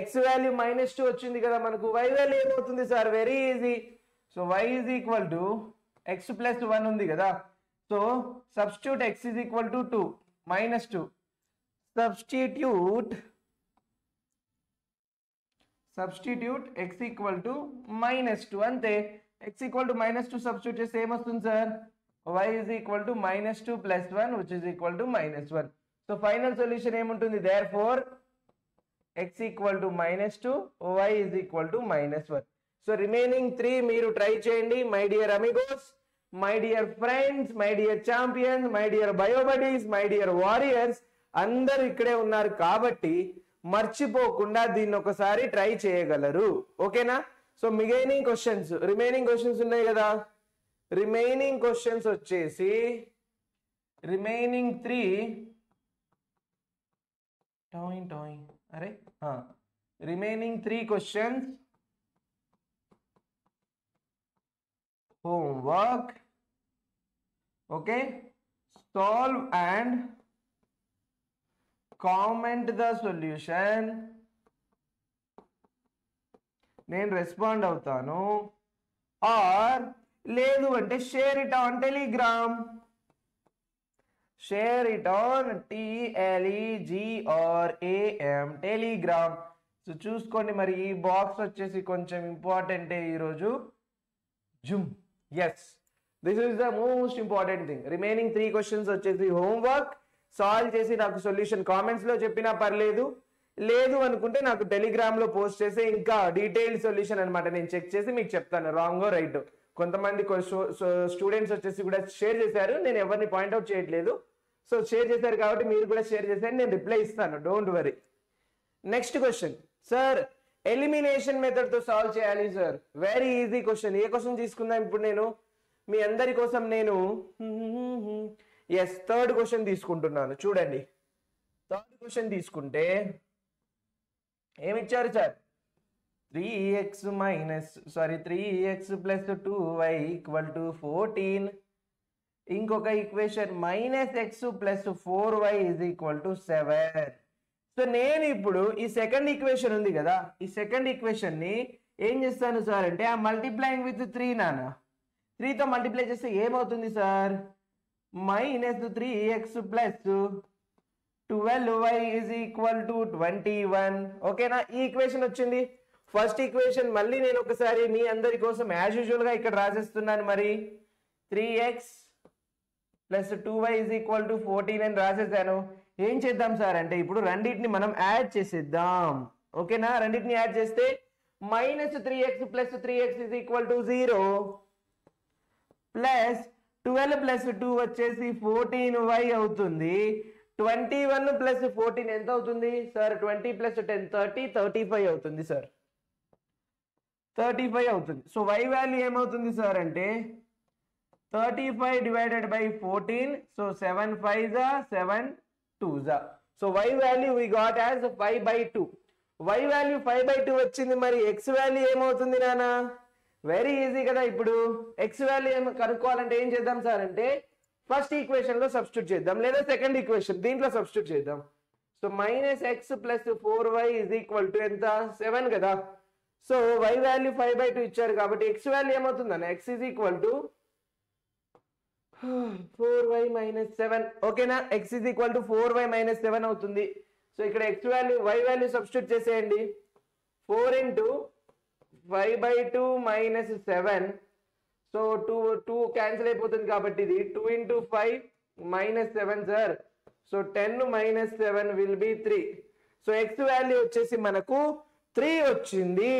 A: x వాల్యూ -2 వచ్చింది కదా మనకు, y వాల్యూ ఏమవుతుంది sir, very easy. So y is equal to x plus 1 ఉంది కదా, so substitute x is equal to 2 -2. Substitute x equal to -2 అంతే. x ఈక్వల్ టు -2 సబ్స్టిట్యూట్ చేస్తే ఏమొస్తుంది sir, y is equal to -2 plus 1 which is equal to -1. So final solution ఏముంటుంది, therefore x equal to -2, y is equal to -1. So remaining 3 మీరు ట్రై చేయండి my dear amigos, my dear friends, my dear champions, my dear బయోబడీస్, my dear warriors, అందరూ ఇక్కడే ఉన్నారు కాబట్టి మర్చిపోకుండా దీన్ని ఒకసారి ట్రై చేయగలరు. ఓకేనా? సో రిమైనింగ్ క్వశ్చన్స్ ఉన్నాయి కదా, రిమైనింగ్ క్వశ్చన్స్ వచ్చేసి remaining 3 remaining 3 questions homework. Okay, solve and comment the solution. నేను రెస్పాండ్ అవుతాను, ఆర్ లేదు అంటే share it on Telegram. Share it on TLEGRAM Telegram. So చూసుకోండి మరి ఈ బాక్స్ వచ్చేసి కొంచెం ఇంపార్టెంటే ఈరోజు. Zoom. Yes, this is the most important thing. Remaining 3 questions వచ్చేసి హోంవర్క్ సాల్వ్ చేసి నాకు సొల్యూషన్ కామెంట్స్ లో చెప్పినా పర్లేదు, లేదు అనుకుంటే నాకు టెలిగ్రామ్ లో పోస్ట్ చేసి ఇంకా డీటెయిల్డ్ సొల్యూషన్ అనమాట నేను చెక్ చేసి మీకు చెప్తాను రాంగో రైట్. కొంతమంది స్టూడెంట్స్ వచ్చేసి కూడా షేర్ చేశారు, నేను ఎవరిని పాయింట్అవుట్ చేయట్లేదు. సో షేర్ చేశారు కాబట్టి మీరు కూడా షేర్ చేశారు, నేను రిప్లై ఇస్తాను, don't worry. Next question, sir elimination method తో సాల్వ్ చేయాలి సార్. Very easy question. ఏ క్వశ్చన్ తీసుకుందాం ఇప్పుడు? నేను మీ అందరి కోసం నేను థర్డ్ క్వశ్చన్ తీసుకుంటున్నాను. చూడండి, థర్డ్ క్వశ్చన్ తీసుకుంటే ఏమిచ్చారు సార్? 3x + 2y = 14. ఇంకొక ఈక్వేషన్ -x + 4y = 7. సో నేను ఇప్పుడు ఈ సెకండ్ ఈక్వేషన్ ఉంది కదా, ఈ సెకండ్ ఈక్వేషన్ ని ఏం చేస్తాను సార్ అంటే ఆ మల్టిప్లైయింగ్ విత్ 3 నాన్న, 3 తో మల్టిప్లై చేస్తే ఏమవుతుంది సార్? -3x + 12y = 21. ఓకేనా? ఈ ఈక్వేషన్ వచ్చింది. ఫస్ట్ ఈక్వేషన్ మళ్ళీ నేను ఒకసారి మీ అందరి కోసం యాజ్ యూజువల్ గా ఇక్కడ రాసేస్తున్నాను. మరి 3x + 2y = 14 అని రాసేసాను. ఏం చేద్దాం సార్ అంటే ఇప్పుడు రెండింటిని మనం యాడ్ చేసేద్దాం. ఓకేనా? రెండింటిని యాడ్ చేస్తే -3x + 3x = 0 ప్లస్ 12 + 2 వచ్చేసి 14y అవుతుంది. 21 + 14 ఎంత అవుతుంది సార్? 20 + 10 30, 35 అవుతుంది సార్. 35 అవుతుంది. సో y వాల్యూ ఏమవుతుంది సార్ అంటే 35 / 14. So 7 5 7 2. So y value we got as 5/2. y value 5/2 వచ్చింది. మరి x వాల్యూ ఏమవుతుంది నాన్న? వెరీ ఈజీ కదా. ఇప్పుడు x వాల్యూ కనుక్కోవాలంటే ఏం చేద్దాం సార్ అంటే ఫస్ట్ ఈక్వేషన్ లో సబ్స్టిట్యూట్ చేద్దాం, లేదా సెకండ్ ఈక్వేషన్ దీంట్లో సబ్స్టిట్యూట్ చేద్దాం. సో -x + 4y = ఎంత? 7 కదా. సో y వాల్యూ 5/2 ఇచ్చారు కాబట్టి x వాల్యూ ఏమవుతుంది అన్న? x = 4y - 7. ఓకేనా? x = 4y - 7 అవుతుంది. సో ఇక్కడ x value y value substitute చేసేయండి. 4 × 5/2 - 7. సో 2 క్యాన్సిల్ అయిపోతుంది కాబట్టి ఇది 2 × 5 - 7 sir. So 10 - 7 will be 3. So x value వచ్చేసి మనకు 3 వచ్చింది.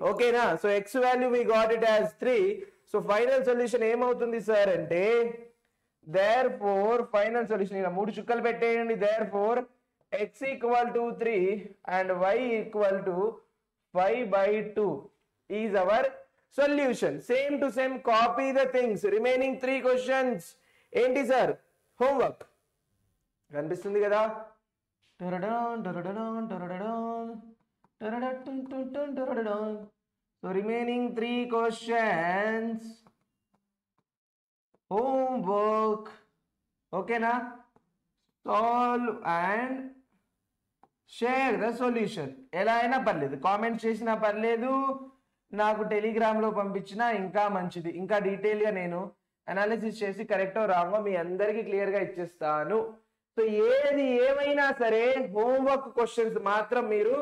A: ఓకేనా? So x value we got it as 3. So final solution ఏమవుతుంది సార్ అంటే therefore ఫైనల్ సొల్యూషన్ ఇలా 3 చుక్కలు పెట్టేయండి. therefore x = 3 and y = 5/2 is our solution. Same to same copy the things. Remaining 3 questions ఏంటి సార్? హోంవర్క్ కనిపిస్తుంది కదా. So remaining 3 questions homework. Okay na? Solve and share the solution. ఎలా అయినా పర్లేదు, కామెంట్ చేసినా పర్లేదు, నాకు టెలిగ్రామ్లో పంపించినా ఇంకా మంచిది. ఇంకా డీటెయిల్గా నేను అనాలిసిస్ చేసి కరెక్టో రాంగో మీ అందరికీ క్లియర్గా ఇచ్చేస్తాను. సో ఏది ఏమైనా సరే హోంవర్క్ క్వశ్చన్స్ మాత్రం మీరు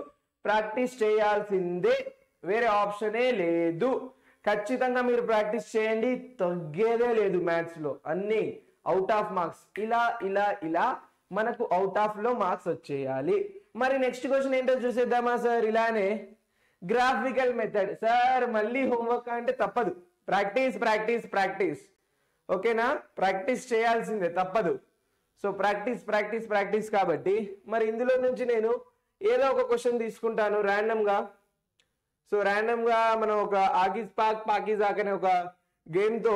A: ప్రాక్టీస్ చేయాల్సిందే, వేరే ఆప్షనే లేదు. ఖచ్చితంగా మీరు ప్రాక్టీస్ చేయండి, తగ్గేదే లేదు. మ్యాథ్స్లో అన్నీ అవుట్ ఆఫ్ మార్క్స్ ఇలా ఇలా ఇలా మనకు అవుట్ ఆఫ్ లో మార్క్స్ వచ్చేయాలి. మరి నెక్స్ట్ క్వశ్చన్ ఏంటో చూసేద్దామా సార్? ఇలానే గ్రాఫికల్ మెథడ్. సార్ మళ్ళీ హోంవర్క్ అంటే తప్పదు, ప్రాక్టీస్ ప్రాక్టీస్ ప్రాక్టీస్, ఓకేనా? ప్రాక్టీస్ చేయాల్సిందే, తప్పదు. సో ప్రాక్టీస్ ప్రాక్టీస్ ప్రాక్టీస్ కాబట్టి మరి ఇందులో నుంచి నేను ఏదో ఒక క్వశ్చన్ తీసుకుంటాను ర్యాండమ్గా. సో ర్యాండమ్గా మనం ఒక ఆకిస్ పాక్ పాకిజాక్ అనే ఒక గేమ్తో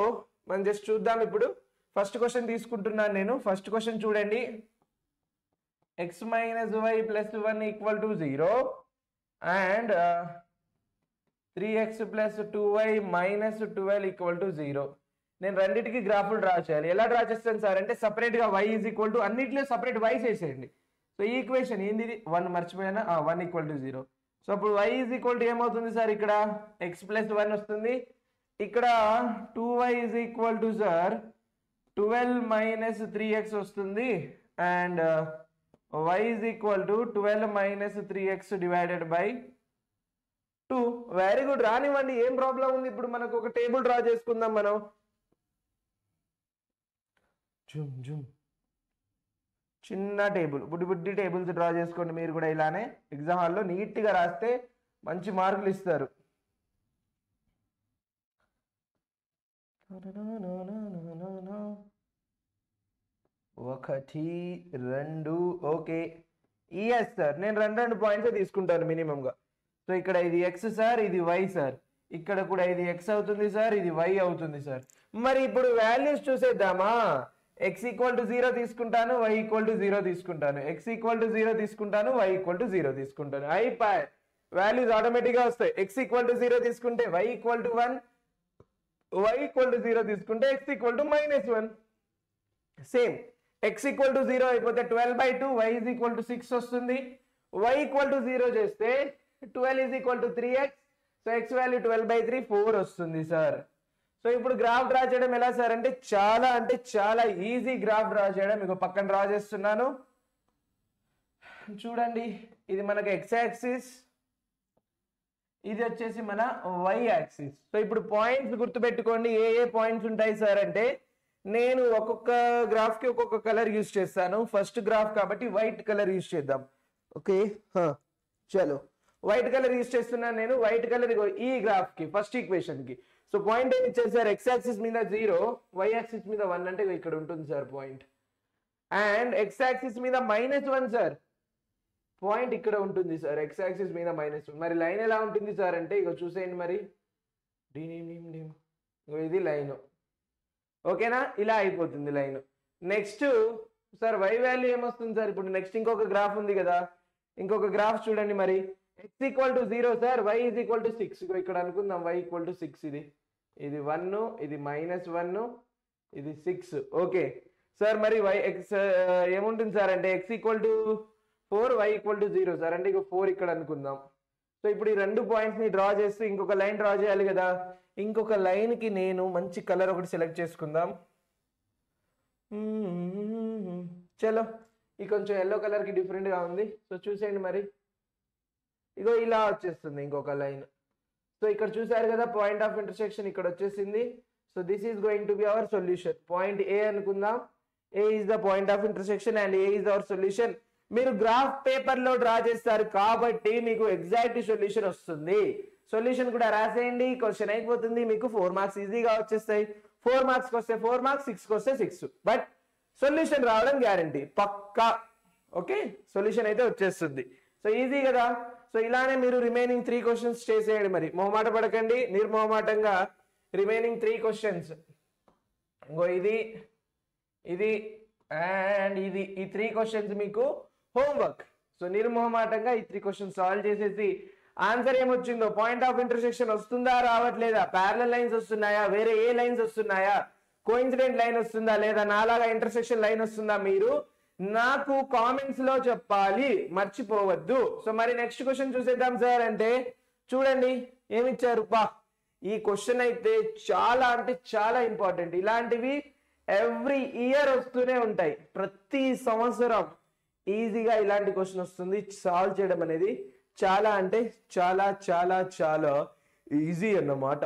A: మనం జస్ట్ చూద్దాం. ఇప్పుడు ఫస్ట్ క్వశ్చన్ తీసుకుంటున్నాను నేను. ఫస్ట్ క్వశ్చన్ చూడండి. x - y + 1 = 0 and 3x + 2y - 12 = 0. నేను రెండింటికి గ్రాఫులు డ్రా చేయాలి. ఎలా డ్రా చేస్తాను సార్ అంటే సపరేట్ గా y = అన్నిట్లో సపరేట్ y చేసేయండి. సో ఈ ఈక్వేషన్ ఏంది? 1 మర్చిపోయానా? 1 = 0. సో అప్పుడు y = ఏమవుతుంది సార్? ఇక్కడ x + 1 వస్తుంది. ఇక్కడ 2y = సార్ 12 - 3x వస్తుంది. And y = 12 - 3x / 2. Very good, రానివ్వండి, ఏం ప్రాబ్లం ఉంది? ఇప్పుడు మనకు ఒక టేబుల్ డ్రా చేసుకుందాం మనం. చిన్న టేబుల్, బుడ్డి టేబుల్స్ డ్రా చేసుకోండి మీరు కూడా. ఇలానే ఎగ్జామ్ హాల్లో నీట్గా రాస్తే మంచి మార్కులు ఇస్తారు. 1 2 ఓకే. ఎస్ సార్, నేను రెండు పాయింట్స్ తీసుకుంటాను మినిమంగా. సో ఇక్కడ ఇది ఎక్స్ సార్, ఇది వై సార్. ఇక్కడ కూడా ఇది ఎక్స్ అవుతుంది సార్, ఇది వై అవుతుంది సార్. మరి ఇప్పుడు వాల్యూస్ చూసేద్దామా? x = 0 తీసుకుంటాను, y = 0 తీసుకుంటాను, x = 0 తీసుకుంటాను, y = 0 తీసుకుంటాను. అయిపోయి వాల్యూస్ ఆటోమేటిక్గా వస్తాయి. x = 0 తీసుకుంటే y = 1, y = 0 తీసుకుంటే x = -1. సేమ్ x = 0 అయిపోతే 12/2, y = 6 వస్తుంది. y = 0 చేస్తే 12 = 3x. సో x వాల్యూ 12/3 4 వస్తుంది సార్. సో ఇప్పుడు గ్రాఫ్ డ్రా చేయడం ఎలా సార్ అంటే చాలా ఈజీ గ్రాఫ్ డ్రా చేయడం. మీకు పక్కన డ్రా చేస్తున్నాను చూడండి. ఇది మనకు x యాక్సిస్, ఇది వచ్చేసి మన y యాక్సిస్. సో ఇప్పుడు పాయింట్స్ గుర్తుపెట్టుకోండి. ఏ పాయింట్స్ ఉంటాయి సార్ అంటే నేను ఒక్కొక్క గ్రాఫ్ కి ఒక్కొక్క కలర్ యూజ్ చేస్తాను. ఫస్ట్ గ్రాఫ్ కాబట్టి వైట్ కలర్ యూజ్ చేద్దాం. ఓకే చలో, వైట్ కలర్ యూజ్ చేస్తున్నాను నేను. వైట్ కలర్ ఈ గ్రాఫ్ కి ఫస్ట్ ఈక్వేషన్ కి. సో పాయింట్ ఏమి ఇచ్చారు సార్? x యాక్సిస్ మీద 0, y యాక్సిస్ మీద 1 అంటే ఇక్కడ ఉంటుంది sir point. And x axis మీద -1 సార్, పాయింట్ ఇక్కడ ఉంటుంది సార్. x యాక్సిస్ మీద -1. మరి లైన్ ఎలా ఉంటుంది సార్ అంటే ఇగో చూసేయండి. మరి ఇది లైన్, ఓకేనా? ఇలా అయిపోతుంది line. Next sir y value ఏమొస్తుంది సార్? ఇప్పుడు నెక్స్ట్ ఇంకొక గ్రాఫ్ ఉంది కదా, ఇంకొక గ్రాఫ్ చూడండి. మరి x = 0 సార్, y = 6. ఇక్కడ అనుకుందాం y = 6. ఇది 1, ఇది -1, ఇది 6. ఓకే సార్, మరి x ఏముంటుంది సార్ అంటే x = 4, y = 0 సార్. అంటే ఇక 4 ఇక్కడ అనుకుందాం. సో ఇప్పుడు ఈ రెండు పాయింట్స్ ని డ్రా చేస్తూ ఇంకొక లైన్ డ్రా చేయాలి కదా. ఇంకొక లైన్ కి నేను మంచి కలర్ ఒకటి సెలెక్ట్ చేసుకుందాం. చలో, ఈ కొంచెం ఎల్లో కలర్ కి డిఫరెంట్ గా ఉంది. సో చూసేయండి. మరి ఇగో ఇలా వచ్చేస్తుంది ఇంకొక లైన్. సో ఇక్కడ చూసారు కదా పాయింట్ ఆఫ్ ఇంటర్సెక్షన్ ఇక్కడ వచ్చేసింది. So this is going to be our solution. Point A అనుకుందాం. A is the point of intersection and A is our solution. మీరు గ్రాఫ్ పేపర్ లో డ్రా చేస్తారు కాబట్టి మీకు ఎగ్జాక్ట్ సొల్యూషన్ వస్తుంది. సొల్యూషన్ కూడా రాసేయండి, క్వశ్చన్ అయిపోతుంది. మీకు 4 మార్క్స్ ఈజీగా వచ్చేస్తాయి. 4 మార్క్స్ వస్తే 4 మార్క్స్, 6 వస్తే 6. బట్ సొల్యూషన్ రావడం గ్యారంటీ, పక్కా. ఓకే, సొల్యూషన్ అయితే వచ్చేస్తుంది. సో ఈజీ కదా. సో ఇలానే మీరు రిమైనింగ్ 3 క్వశ్చన్స్ చేసేయండి. మరి మొహమాట పడకండి, నిర్మోహమాటంగా రిమైనింగ్ 3 క్వశ్చన్స్. ఇంకో ఇది అండ్ ఇది, ఈ 3 క్వశ్చన్స్ మీకు హోంవర్క్. సో నిర్మోహమాటంగా ఈ 3 క్వశ్చన్స్ సాల్వ్ చేసేసి ఆన్సర్ ఏమొచ్చిందో, పాయింట్ ఆఫ్ ఇంటర్సెక్షన్ వస్తుందా రావట్లేదా, ప్యారలల్ లైన్స్ వస్తున్నాయా, వేరే ఏ లైన్స్ వస్తున్నాయా, కోఇన్సిడెంట్ లైన్ వస్తుందా లేదా, నాలాగా ఇంటర్సెక్షన్ లైన్ వస్తుందా, మీరు నాకు కామెంట్స్ లో చెప్పాలి, మర్చిపోవద్దు. సో మరి నెక్స్ట్ క్వశ్చన్ చూసేద్దాం సార్. అంటే చూడండి ఏమిచ్చారు. ఈ క్వశ్చన్ అయితే చాలా అంటే చాలా ఇంపార్టెంట్. ఇలాంటివి ఎవ్రీ ఇయర్ వస్తూనే ఉంటాయి. ప్రతి సంవత్సరం ఈజీగా ఇలాంటి క్వశ్చన్ వస్తుంది. సాల్వ్ చేయడం అనేది చాలా అంటే చాలా చాలా చాలా ఈజీ అన్నమాట.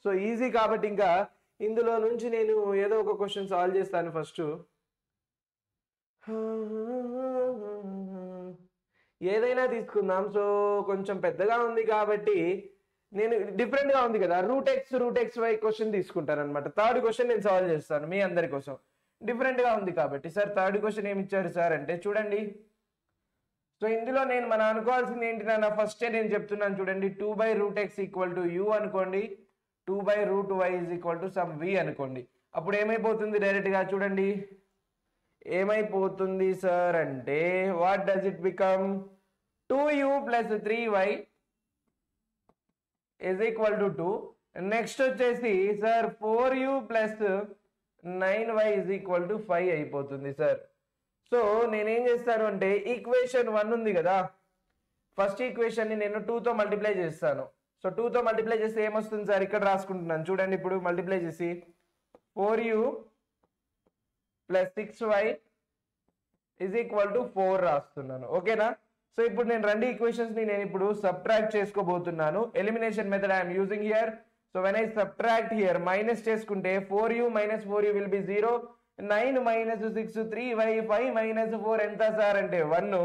A: సో ఈజీ కాబట్టి ఇంకా ఇందులో నుంచి నేను ఏదో ఒక క్వశ్చన్ సాల్వ్ చేస్తాను ఫస్ట్. ఏదైనా తీసుకుందాం. సో కొంచెం పెద్దగా ఉంది కాబట్టి నేను డిఫరెంట్గా ఉంది కదా, రూట్ ఎక్స్ వై క్వశ్చన్ తీసుకుంటాను అనమాట. థర్డ్ క్వశ్చన్ నేను సాల్వ్ చేస్తాను మీ అందరి కోసం. డిఫరెంట్గా ఉంది కాబట్టి సార్ థర్డ్ క్వశ్చన్ ఏమి ఇచ్చారు సార్ అంటే చూడండి. సో ఇందులో మనం అనుకోవాల్సింది ఏంటి నాన్న, ఫస్టే నేను చెప్తున్నాను చూడండి. 2/√x = u అనుకోండి, 2/√y = some v అనుకోండి. అప్పుడు ఏమైపోతుంది డైరెక్ట్గా చూడండి, ఏమైపోతుంది సార్ అంటే what does it become, 2u + 3y = 2. Next వచ్చేసి సార్ 4u + 9y = 5 అయిపోతుంది సార్. సో నేనేం చేస్తాను అంటే ఈక్వేషన్ 1 ఉంది కదా, ఫస్ట్ ఈక్వేషన్ని నేను 2తో మల్టిప్లై చేస్తాను. సో 2తో మల్టిప్లై చేస్తే ఏమొస్తుంది సార్, ఇక్కడ రాసుకుంటున్నాను చూడండి. ఇప్పుడు మల్టిప్లై చేసి 4u + 6y = 4 రాస్తున్నాను. ఓకేనా? సో ఇప్పుడు నేను రెండు ఈక్వేషన్స్ ని నేను ఇప్పుడు సబ్ట్రాక్ట్ చేసుకోబోతున్నాను. Elimination method I'm using here. So when I subtract here, minus చేసుకుంటే 4u - 4u will be 0, 9 - 6 3y, 5 - 4 ఎంత సార్ అంటే 1.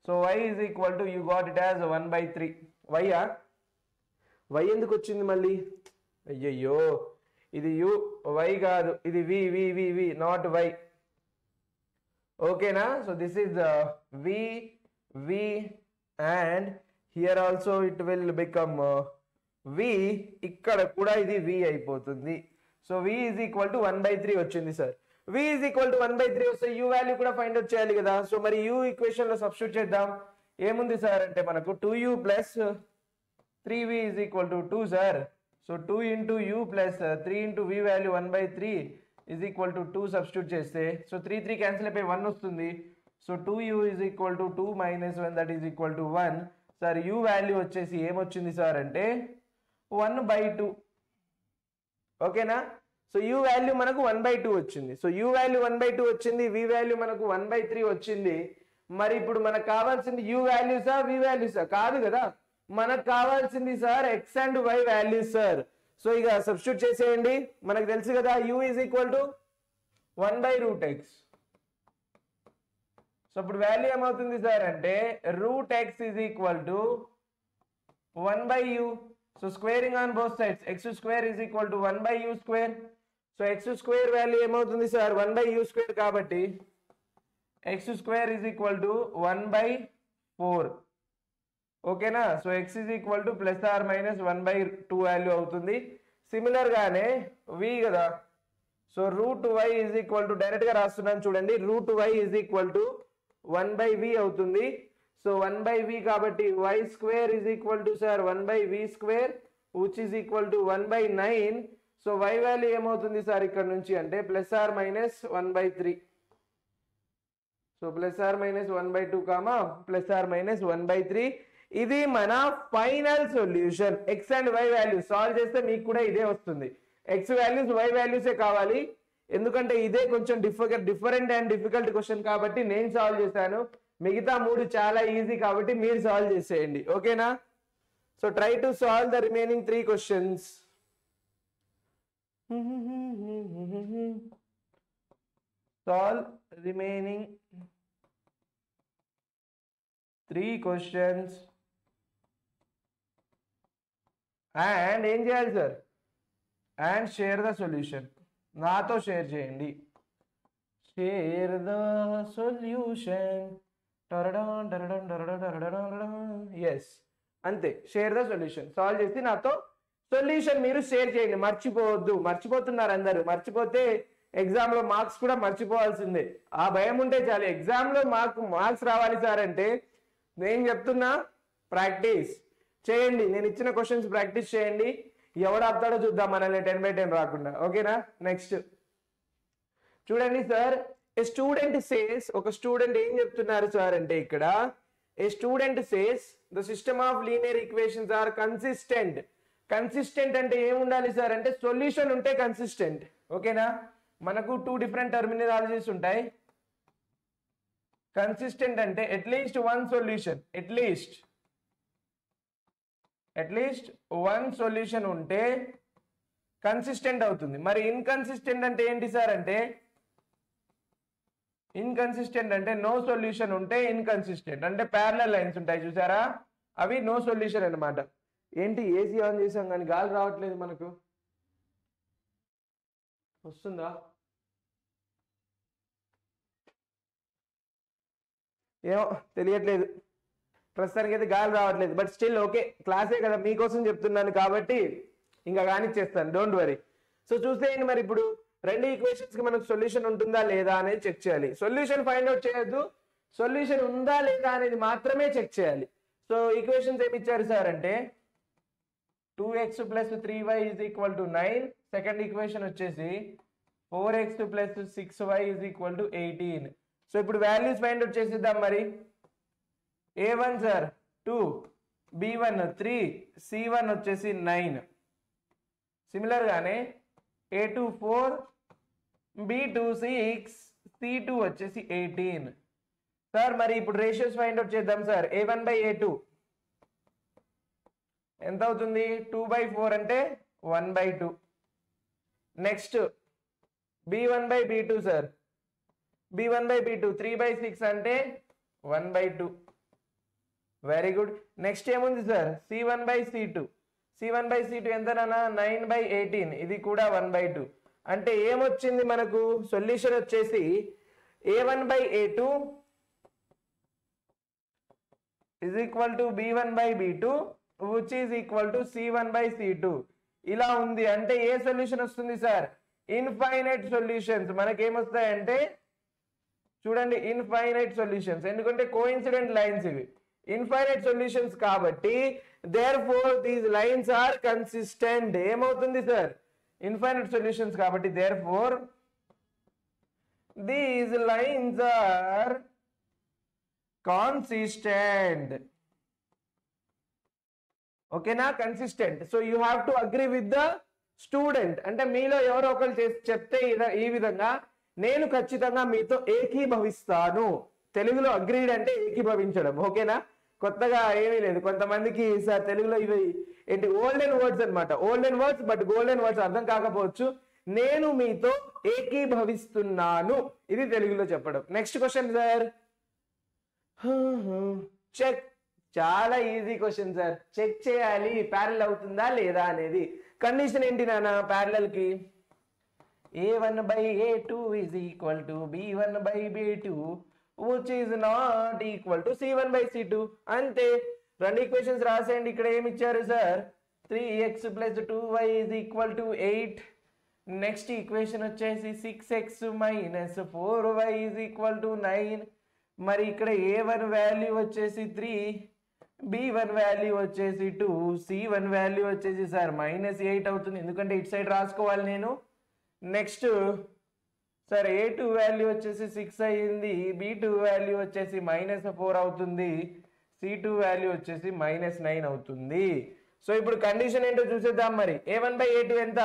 A: So y = you got it as 1/3. y ఎందుకు వచ్చింది మళ్ళీ, అయ్యయ్యో ఇది u, y కాదు, ఇది v నాట్ y. ఓకేనా? So this is v and here also it will become v, ఇక్కడ కూడా ఇది v అయిపోతుంది. సో v = 1/3 వచ్చింది సార్. v = 1/3 వస్తే u వాల్యూ కూడా ఫైండ్ అవుట్ చేయాలి కదా. సో మరి u ఈక్వేషన్ లో సబ్స్టిట్యూట్ చేద్దాం. ఏముంది సార్ అంటే మనకు 2u + 3v = 2 sir. So 2 × u + 3 × v value 1/3 = 2 substitute చేస్తే, సో 3 క్యాన్సిల్ అయిపోయి 1 వస్తుంది. So 2u = 2 - 1 that is = 1. Sir u value వచ్చేసి ఏమొచ్చింది సార్ అంటే 1/2. ఓకేనా? సో u వాల్యూ మనకు 1/2 వచ్చింది. సో u వాల్యూ 1/2 వచ్చింది, v వాల్యూ మనకు 1/3 వచ్చింది. మరి ఇప్పుడు మనకు కావాల్సింది u వాల్యూసా v వాల్యూసా? కాదు కదా, మనకు కావాల్సింది sir x and y values sir. So ఇక సబ్స్టిట్యూట్ చేసేయండి. మనకు తెలుసు కదా u = 1/√x. సో ఇప్పుడు వాల్యూ ఏమవుతుంది సార్ అంటే √x = 1/u. So squaring on both sides, x² = 1/u². So x² value ఏమవుతుంది సార్ 1/u² కాబట్టి x² = 1/4. ఓకేనా? సో x ± 1/2 వాల్యూ అవుతుంది. సిమిలర్ గానే v కదా, సో √y డైరెక్ట్ గా రాస్తున్నాను చూడండి. √y = 1/v అవుతుంది. సో 1/v కాబట్టి y² sir 1/v² which is equal to 1/9. So y value ఏమవుతుంది సార్ ఇక్కడ నుంచి అంటే ± 1/3. సో ± 1/2 ± 1/3. ఇది మన final solution. X and y values solve చేస్తే మీకు కూడా ఇదే వస్తుంది. ఎక్స్ వాల్యూస్ వై వాల్యూసే కావాలి, ఎందుకంటే ఇదే కొంచెం డిఫరెంట్ అండ్ డిఫికల్ట్ క్వశ్చన్ కాబట్టి నేను సాల్వ్ చేశాను. మిగతా 3 చాలా ఈజీ కాబట్టి మీరు సాల్వ్ చేసేయండి. ఓకేనా? So try to solve the remaining 3 questions. Solve remaining 3 questions and ఏం చేయాలి sir, and share the solution. నాతో షేర్ చేయండి. Share the solution. ఎస్, అంతే. Share the solution. సాల్వ్ చేసి నాతో సొల్యూషన్ మీరు షేర్ చేయండి. మర్చిపోవద్దు. మర్చిపోతున్నారు అందరూ. మర్చిపోతే ఎగ్జామ్ లో మార్క్స్ కూడా మర్చిపోవాల్సిందే. ఆ భయం ఉంటే చాలు. ఎగ్జామ్ లో మార్క్స్ రావాలి సార్ అంటే నేను చెప్తున్నా ప్రాక్టీస్ చేయండి. నేను ఇచ్చిన క్వశ్చన్స్ ప్రాక్టీస్ చేయండి. ఎవడు ఆపుతాడో చూద్దాం మనల్ని 10/10 రాకుండా. ఓకేనా? నెక్స్ట్ చూడండి సార్. ఏ స్టూడెంట్ సేస్, ఒక స్టూడెంట్ ఏం చెప్తున్నారు సార్ అంటే ఇక్కడ A student says the system of linear equations are consistent. Consistent అంటే ఏం ఉండాలి సార్ అంటే సొల్యూషన్ ఉంటే కన్సిస్టెంట్. ఓకేనా? మనకు 2 డిఫరెంట్ టర్మినాలజీస్ ఉంటాయి. కన్సిస్టెంట్ అంటే అట్లీస్ట్ 1 సొల్యూషన్, అట్లీస్ట్ 1 సొల్యూషన్ ఉంటే కన్సిస్టెంట్ అవుతుంది. మరి ఇన్కన్సిస్టెంట్ అంటే ఏంటి సార్ అంటే ఇన్కన్సిస్టెంట్ అంటే నో సొల్యూషన్ ఉంటే ఇన్కన్సిస్టెంట్ అంటే ప్యారలల్ లైన్స్ ఉంటాయి చూసారా, అవి నో సొల్యూషన్ అనమాట. ఏంటి ఏసీ ఆన్ చేసాం కానీ గాలి రావట్లేదు మనకు, వస్తుందా? ఏమో తెలియట్లేదు, ప్రస్తుతానికి అయితే గాలి రావట్లేదు. బట్ స్టిల్ ఓకే, క్లాసే కదా మీకోసం చెప్తున్నాను కాబట్టి ఇంకా కానిచ్చేస్తాను, డోంట్ వరీ. సో చూసేయండి మరి, ఇప్పుడు రెండు ఈక్వేషన్స్ కి మనకు సొల్యూషన్ ఉంటుందా లేదా అనేది చెక్ చేయాలి. సొల్యూషన్ ఫైండ్ అవుట్ చేయొద్దు, సొల్యూషన్ ఉందా లేదా అనేది మాత్రమే చెక్ చేయాలి. సో ఈక్వేషన్స్ ఏమి ఇచ్చారు సార్ అంటే 2x + 3y = 9. సెకండ్ ఈక్వేషన్ వచ్చేసి 4x + 6y = 18. సో ఇప్పుడు వాల్యూస్ ఫైండ్ అవుట్ చేసిద్దాం మరి. a1 సార్ 2, b1 3, c1 వచ్చేసి 9. సిమిలర్ గానే a2 4, b2 6, c2 వచ్చేసి 18. సార్ మరి ఇప్పుడు రేషియోస్ ఫైండ్ అవుట్ చేద్దాం సార్. a1/a2 ఎంత అవుతుంది? 2/4 అంటే 1/2. నెక్స్ట్ b1/b2 సార్, b1/b2 3/6 అంటే 1/2. Very good. నెక్స్ట్ ఏముంది సార్? c1/c2, c1/c2 ఎంతనా? 9/18, ఇది కూడా 1/2. అంటే ఏమొచ్చింది మనకు? సొల్యూషన్ వచ్చేసి a1/a2 = b1/b2 which is equal to c1/c2. ఇలా ఉంది. అంటే ఏ సొల్యూషన్ వస్తుంది సార్? Infinite solutions. మనకేమొస్తాయంటే చూడండి, ఇన్ఫైనైట్ సొల్యూషన్స్, ఎందుకంటే కోఇన్సిడెంట్ లైన్స్ ఇవి, ఇన్ఫైనైట్ సొల్యూషన్స్ కాబట్టి therefore these lines are consistent. ఏమవుతుంది సార్? ఇన్ఫైనైట్ సొల్యూషన్స్ కాబట్టి therefore these lines are consistent. ఓకేనా? Consistent. So you have to agree with the student. అంటే మీలో ఎవరో ఒకరు చెప్తే ఈ విధంగా నేను ఖచ్చితంగా మీతో ఏకీభవిస్తాను. తెలుగులో అగ్రీడ్ అంటే ఏకీభవించడం. ఓకేనా? కొత్తగా ఏమీ లేదు. కొంతమందికి సార్ తెలుగులో ఇవి ఏంటి ఓల్డెన్ వర్డ్స్ అనమాట, olden words but golden words అర్థం కాకపోవచ్చు. నేను మీతో ఏకీభవిస్తున్నాను, ఇది తెలుగులో చెప్పడం. Next question sir. చెక్. చాలా ఈజీ క్వశ్చన్ సార్. చెక్ చేయాలి ప్యారలల్ అవుతుందా లేదా అనేది. కండిషన్ ఏంటి నాన్న ప్యారలల్ కి? a1/a2 = b1/b2 which is not equal to c1/c2. అంతే. రెండు ఈక్వేషన్స్ రాసేయండి. ఇక్కడ ఏమి ఇచ్చారు sir? 3x + 2y = 8. Next equation వచ్చేసి 6x - 4y = 9. మరి ఇక్కడ a1 వాల్యూ వచ్చేసి 3, b1 వాల్యూ వచ్చేసి 2, c1 వాల్యూ వచ్చేసి సార్ -8 అవుతుంది, ఎందుకంటే ఇటు సైడ్ రాసుకోవాలి నేను. నెక్స్ట్ సార్ a2 వాల్యూ వచ్చేసి 6 అయ్యింది, b2 వాల్యూ వచ్చేసి -4 అవుతుంది, c2 వాల్యూ వచ్చేసి -9 అవుతుంది. సో ఇప్పుడు కండిషన్ ఏంటో చూసేద్దాం మరి. a1/a2 ఎంత?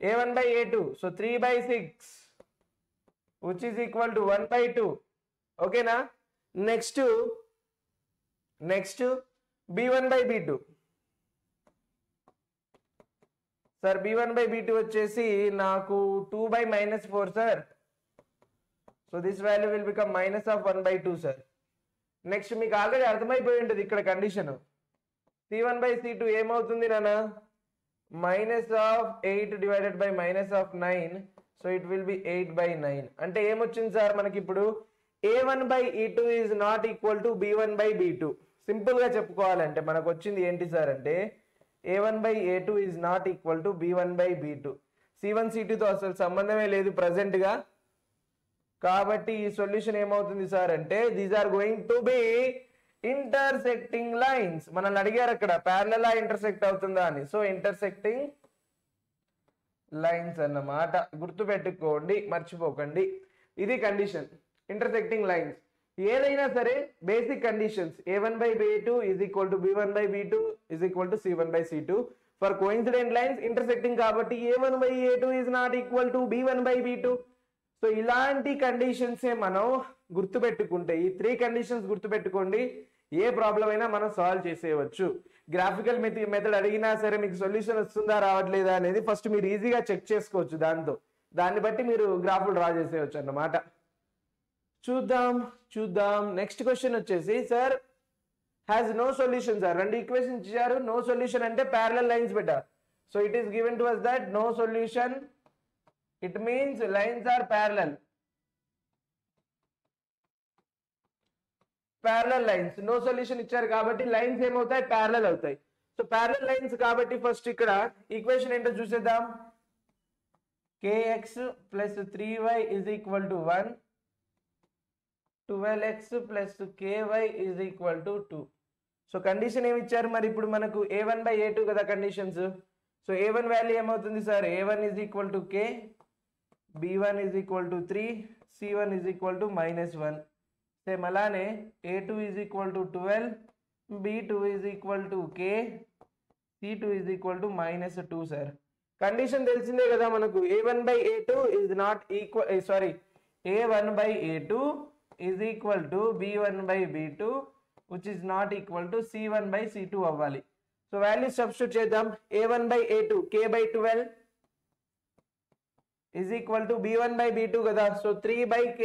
A: a1/a2 so 3/6 which is equal to 1/2. ఓకేనా? నెక్స్ట్ b1/b2 సార్, b1/b2 వచ్చేసి నాకు 2/-4 sir. So this value will become -1/2 sir. Next మీకు ఆల్రెడీ అర్థమైపోయి ఉంటుంది ఇక్కడ కండిషన్. c1/c2 ఏమవుతుంది నాన్న? -8 / -9. So it will be 8/9. అంటే ఏమొచ్చింది సార్ మనకి ఇప్పుడు? a1/e2 is not equal to b1/b2. Simple గా చెప్పుకోవాలంటే మనకు వచ్చింది ఏంటి సార్ అంటే a1/a2 is not equal to b1/b2. c1 c2 తో అసలు సంబంధమే లేదు ప్రజెంట్ గా. కాబట్టి ఈ సొల్యూషన్ ఏమవుతుంది సార్ అంటే these are going to be intersecting lines. మనల్ని అడిగారు అక్కడ ప్యారలల్ ఇంటర్సెక్ట్ అవుతుందా అని. సో ఇంటర్సెక్టింగ్ లైన్స్ అన్నమాట, గుర్తుపెట్టుకోండి, మర్చిపోకండి. ఇది కండిషన్, ఇంటర్సెక్టింగ్ లైన్స్. ఏదైనా సరే basic conditions a1/a2 = b1/b2 = c1/c2. For coincident lines intersecting కాబట్టి a1/a2 is not equal to b1/b2. So ఇలాంటి కండిషన్సే మనం గుర్తుపెట్టుకుంటే, ఈ 3 కండిషన్స్ గుర్తుపెట్టుకోండి, ఏ ప్రాబ్లం అయినా మనం సాల్వ్ చేసేయవచ్చు. గ్రాఫికల్ మెథడ్ అడిగినా సరే మీకు సొల్యూషన్ వస్తుందా రావట్లేదా అనేది ఫస్ట్ మీరు ఈజీగా చెక్ చేసుకోవచ్చు దాంతో. దాన్ని బట్టి మీరు గ్రాఫ్లు డ్రా చేసేయచ్చు అన్నమాట. చూద్దాం నెక్స్ట్ క్వశ్చన్ వచ్చేసి, sir has no solution sir, రెండు ఈక్వేషన్ ఇచ్చారు, నో సొల్యూషన్ అంటే parallel lines better. So it is given to us that no solution, it means lines are parallel lines. No solution ఇచ్చారు కాబట్టి లైన్స్ ఏమవుతాయి, ప్యారలల్ అవుతాయి. సో ప్యారలల్ లైన్స్ కాబట్టి ఫస్ట్ ఇక్కడ ఈక్వేషన్ ఏంటో చూసేద్దాం. kx plus 3y is equal to 1, 12x plus ky is equal to 2. So condition ఏమి ఇచ్చారు మరి ఇప్పుడు మనకు a1/a2 కదా కండిషన్స్. సో a1 వాల్యూ ఏమవుతుంది sir, a1 is equal to k, b1 is equal to 3, c1 is equal to -1. Same అలానే a2 is equal to 12, b2 is equal to k, c2 is equal to -2 sir. Condition తెలిసిందే కదా మనకు, a1/a2 is not equal, a1/a2 is equal to b1/b2 which is not equal to c1/c2 అవ్వాలి. సో వాల్యూ సబ్స్టిట్యూట్ చేద్దాం. a1/a2 k/12 is equal to b1/b2 కదా. So 3/k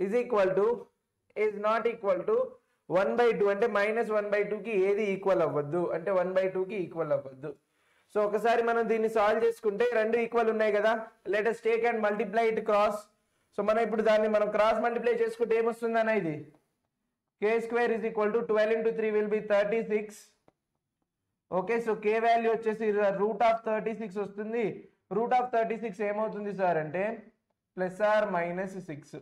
A: is equal to is not equal to 1/2 అంటే -1/2 కి ఏది ఈక్వల్ అవ్వద్దు, అంటే 1/2 కి ఈక్వల్ అవ్వద్దు. సో ఒకసారి మనం దీన్ని సాల్వ్ చేసుకుంటే రెండు ఈక్వల్ ఉన్నాయి కదా, let us take and multiply it cross. So మనం ఇప్పుడు దాన్ని మనం క్రాస్ మల్టిప్లై చేసుకుంటే ఏమొస్తుంది అన్న, ఇది k² is equal to 12 into 3 will be 36. Okay, so k value వచ్చేసి √36 వస్తుంది. √36 ఏమవుతుంది సార్ అంటే +or-6.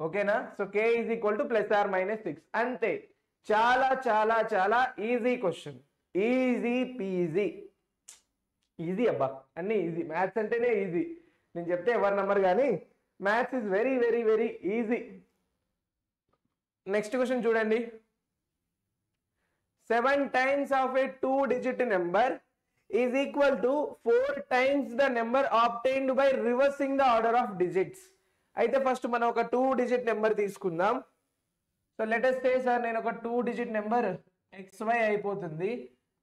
A: ఓకేనా. So k is equal to +or-6 అంతే. చాలా చాలా చాలా easy question, easy PG. Easy అబ్బా, అన్నీ ఈజీ. మ్యాథ్స్ అంటేనే ఈజీ. నేను చెప్తే ఎవరి నెంబర్ కానీ maths is very very very easy. Next question చూడండి. 7 times of a 2-digit number is equal to 4 times the number obtained by reversing the order of digits. అయితే ఫస్ట్ మనం ఒక 2-digit నెంబర్ తీసుకుందాం. So let us say sir నేను ఒక 2-digit నెంబర్ xy అయిపోతుంది.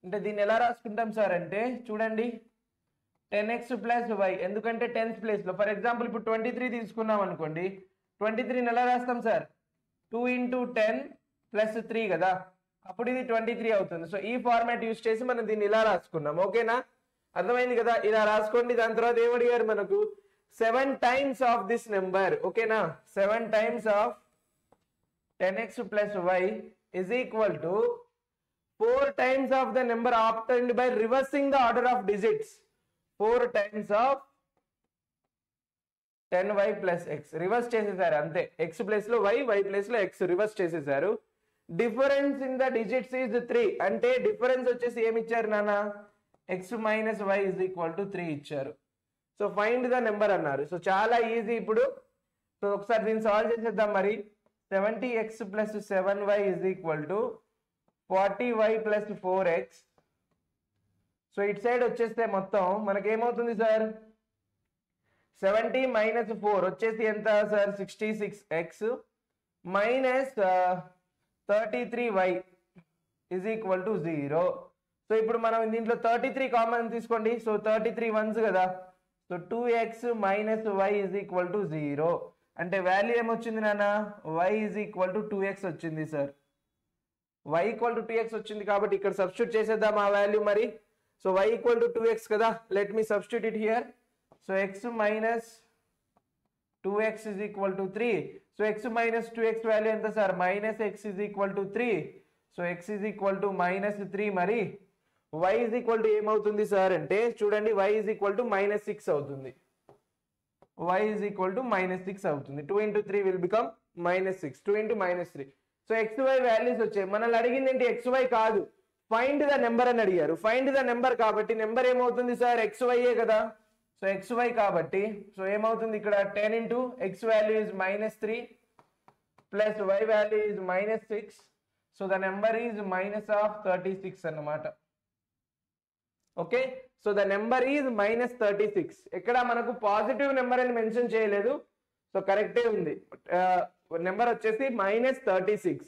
A: అంటే దీన్ని ఎలా రాసుకుంటాం సార్ అంటే చూడండి, 10x plus y, ఎందుకంటే 10th ప్లేస్ లో. ఫర్ ఎగ్జాంపుల్ ఇప్పుడు 23 తీసుకున్నాం అనుకోండి, 23ని ఎలా రాస్తాం సార్, 2 into 10 plus 3 కదా, అప్పుడు ఇది 23 అవుతుంది. సో ఈ ఫార్మాట్ యూస్ చేసి మనం దీన్ని ఇలా రాసుకున్నాం. ఓకేనా, అర్థమైంది కదా. ఇలా రాసుకోండి. దాని తర్వాత ఏమడిగారు మనకు, 7 times of this number. ఓకేనా, 7 times of 10x plus y is equal to 4 times of the number obtained by reversing the order of digits. 4 times of 10y plus x. Reverse చేసేసారు అంతే. x ప్లేస్ లో y, y ప్లేస్ లో x రివర్స్ చేసేసారు. Difference in the digits is 3. అంటే డిఫరెన్స్ వచ్చేసి ఏమి ఇచ్చారు నాన్న, x minus y is equal to 3 ఇచ్చారు. సో ఫైండ్ ద నెంబర్ అన్నారు. సో చాలా ఈజీ. ఇప్పుడు సో ఒకసారి దీన్ని సాల్వ్ చేసేద్దాం. మరి 70x plus 7y is equal to 40y plus 4x. So ఇటు సైడ్ వచ్చేస్తే మొత్తం మనకేమవుతుంది సార్, 70 minus 4 వచ్చేసి ఎంత sir, 66x minus 33y is equal to 0. So ఇప్పుడు మనం దీంట్లో 33 కామన్ తీసుకోండి. సో 33 1s కదా. So 2x minus y is equal to 0. అంటే వాల్యూ ఏమొచ్చింది నాన్న, y is equal to 2x వచ్చింది sir. y equal to 2x వచ్చింది కాబట్టి ఇక్కడ సబ్స్టిట్యూట్ చేసేద్దాం ఆ వాల్యూ. మరి so y equal to 2x కదా, let me substitute it here. So x minus 2x is equal to 3. So x minus 2x value ఎంత sir, minus x is equal to 3. So x is equal to -3. మరి y is equal to ఏమవుతుంది సార్ అంటే చూడండి, y is equal to -6 అవుతుంది. y is equal to -6 అవుతుంది. 2 into 3 will become -6. 2 into -3. So xy values వచ్చాయి. మనల్ని అడిగింది ఏంటి, xy కాదు, ఫైండ్ ద నెంబర్ అని అడిగారు. ఫైండ్ ద నెంబర్ కాబట్టి నెంబర్ ఏమవుతుంది సార్, xy కదా. సో xy కాబట్టి సో ఏమవుతుంది ఇక్కడ, 10 into x value is -3 plus y value is -6. So the number is -36 అన్నమాట. Okay, so the number is -36. ఎక్కడ మనకు పాజిటివ్ నెంబర్ అని మెన్షన్ చేయలేదు. సో కరెక్టే ఉంది. నెంబర్ వచ్చేసి -36.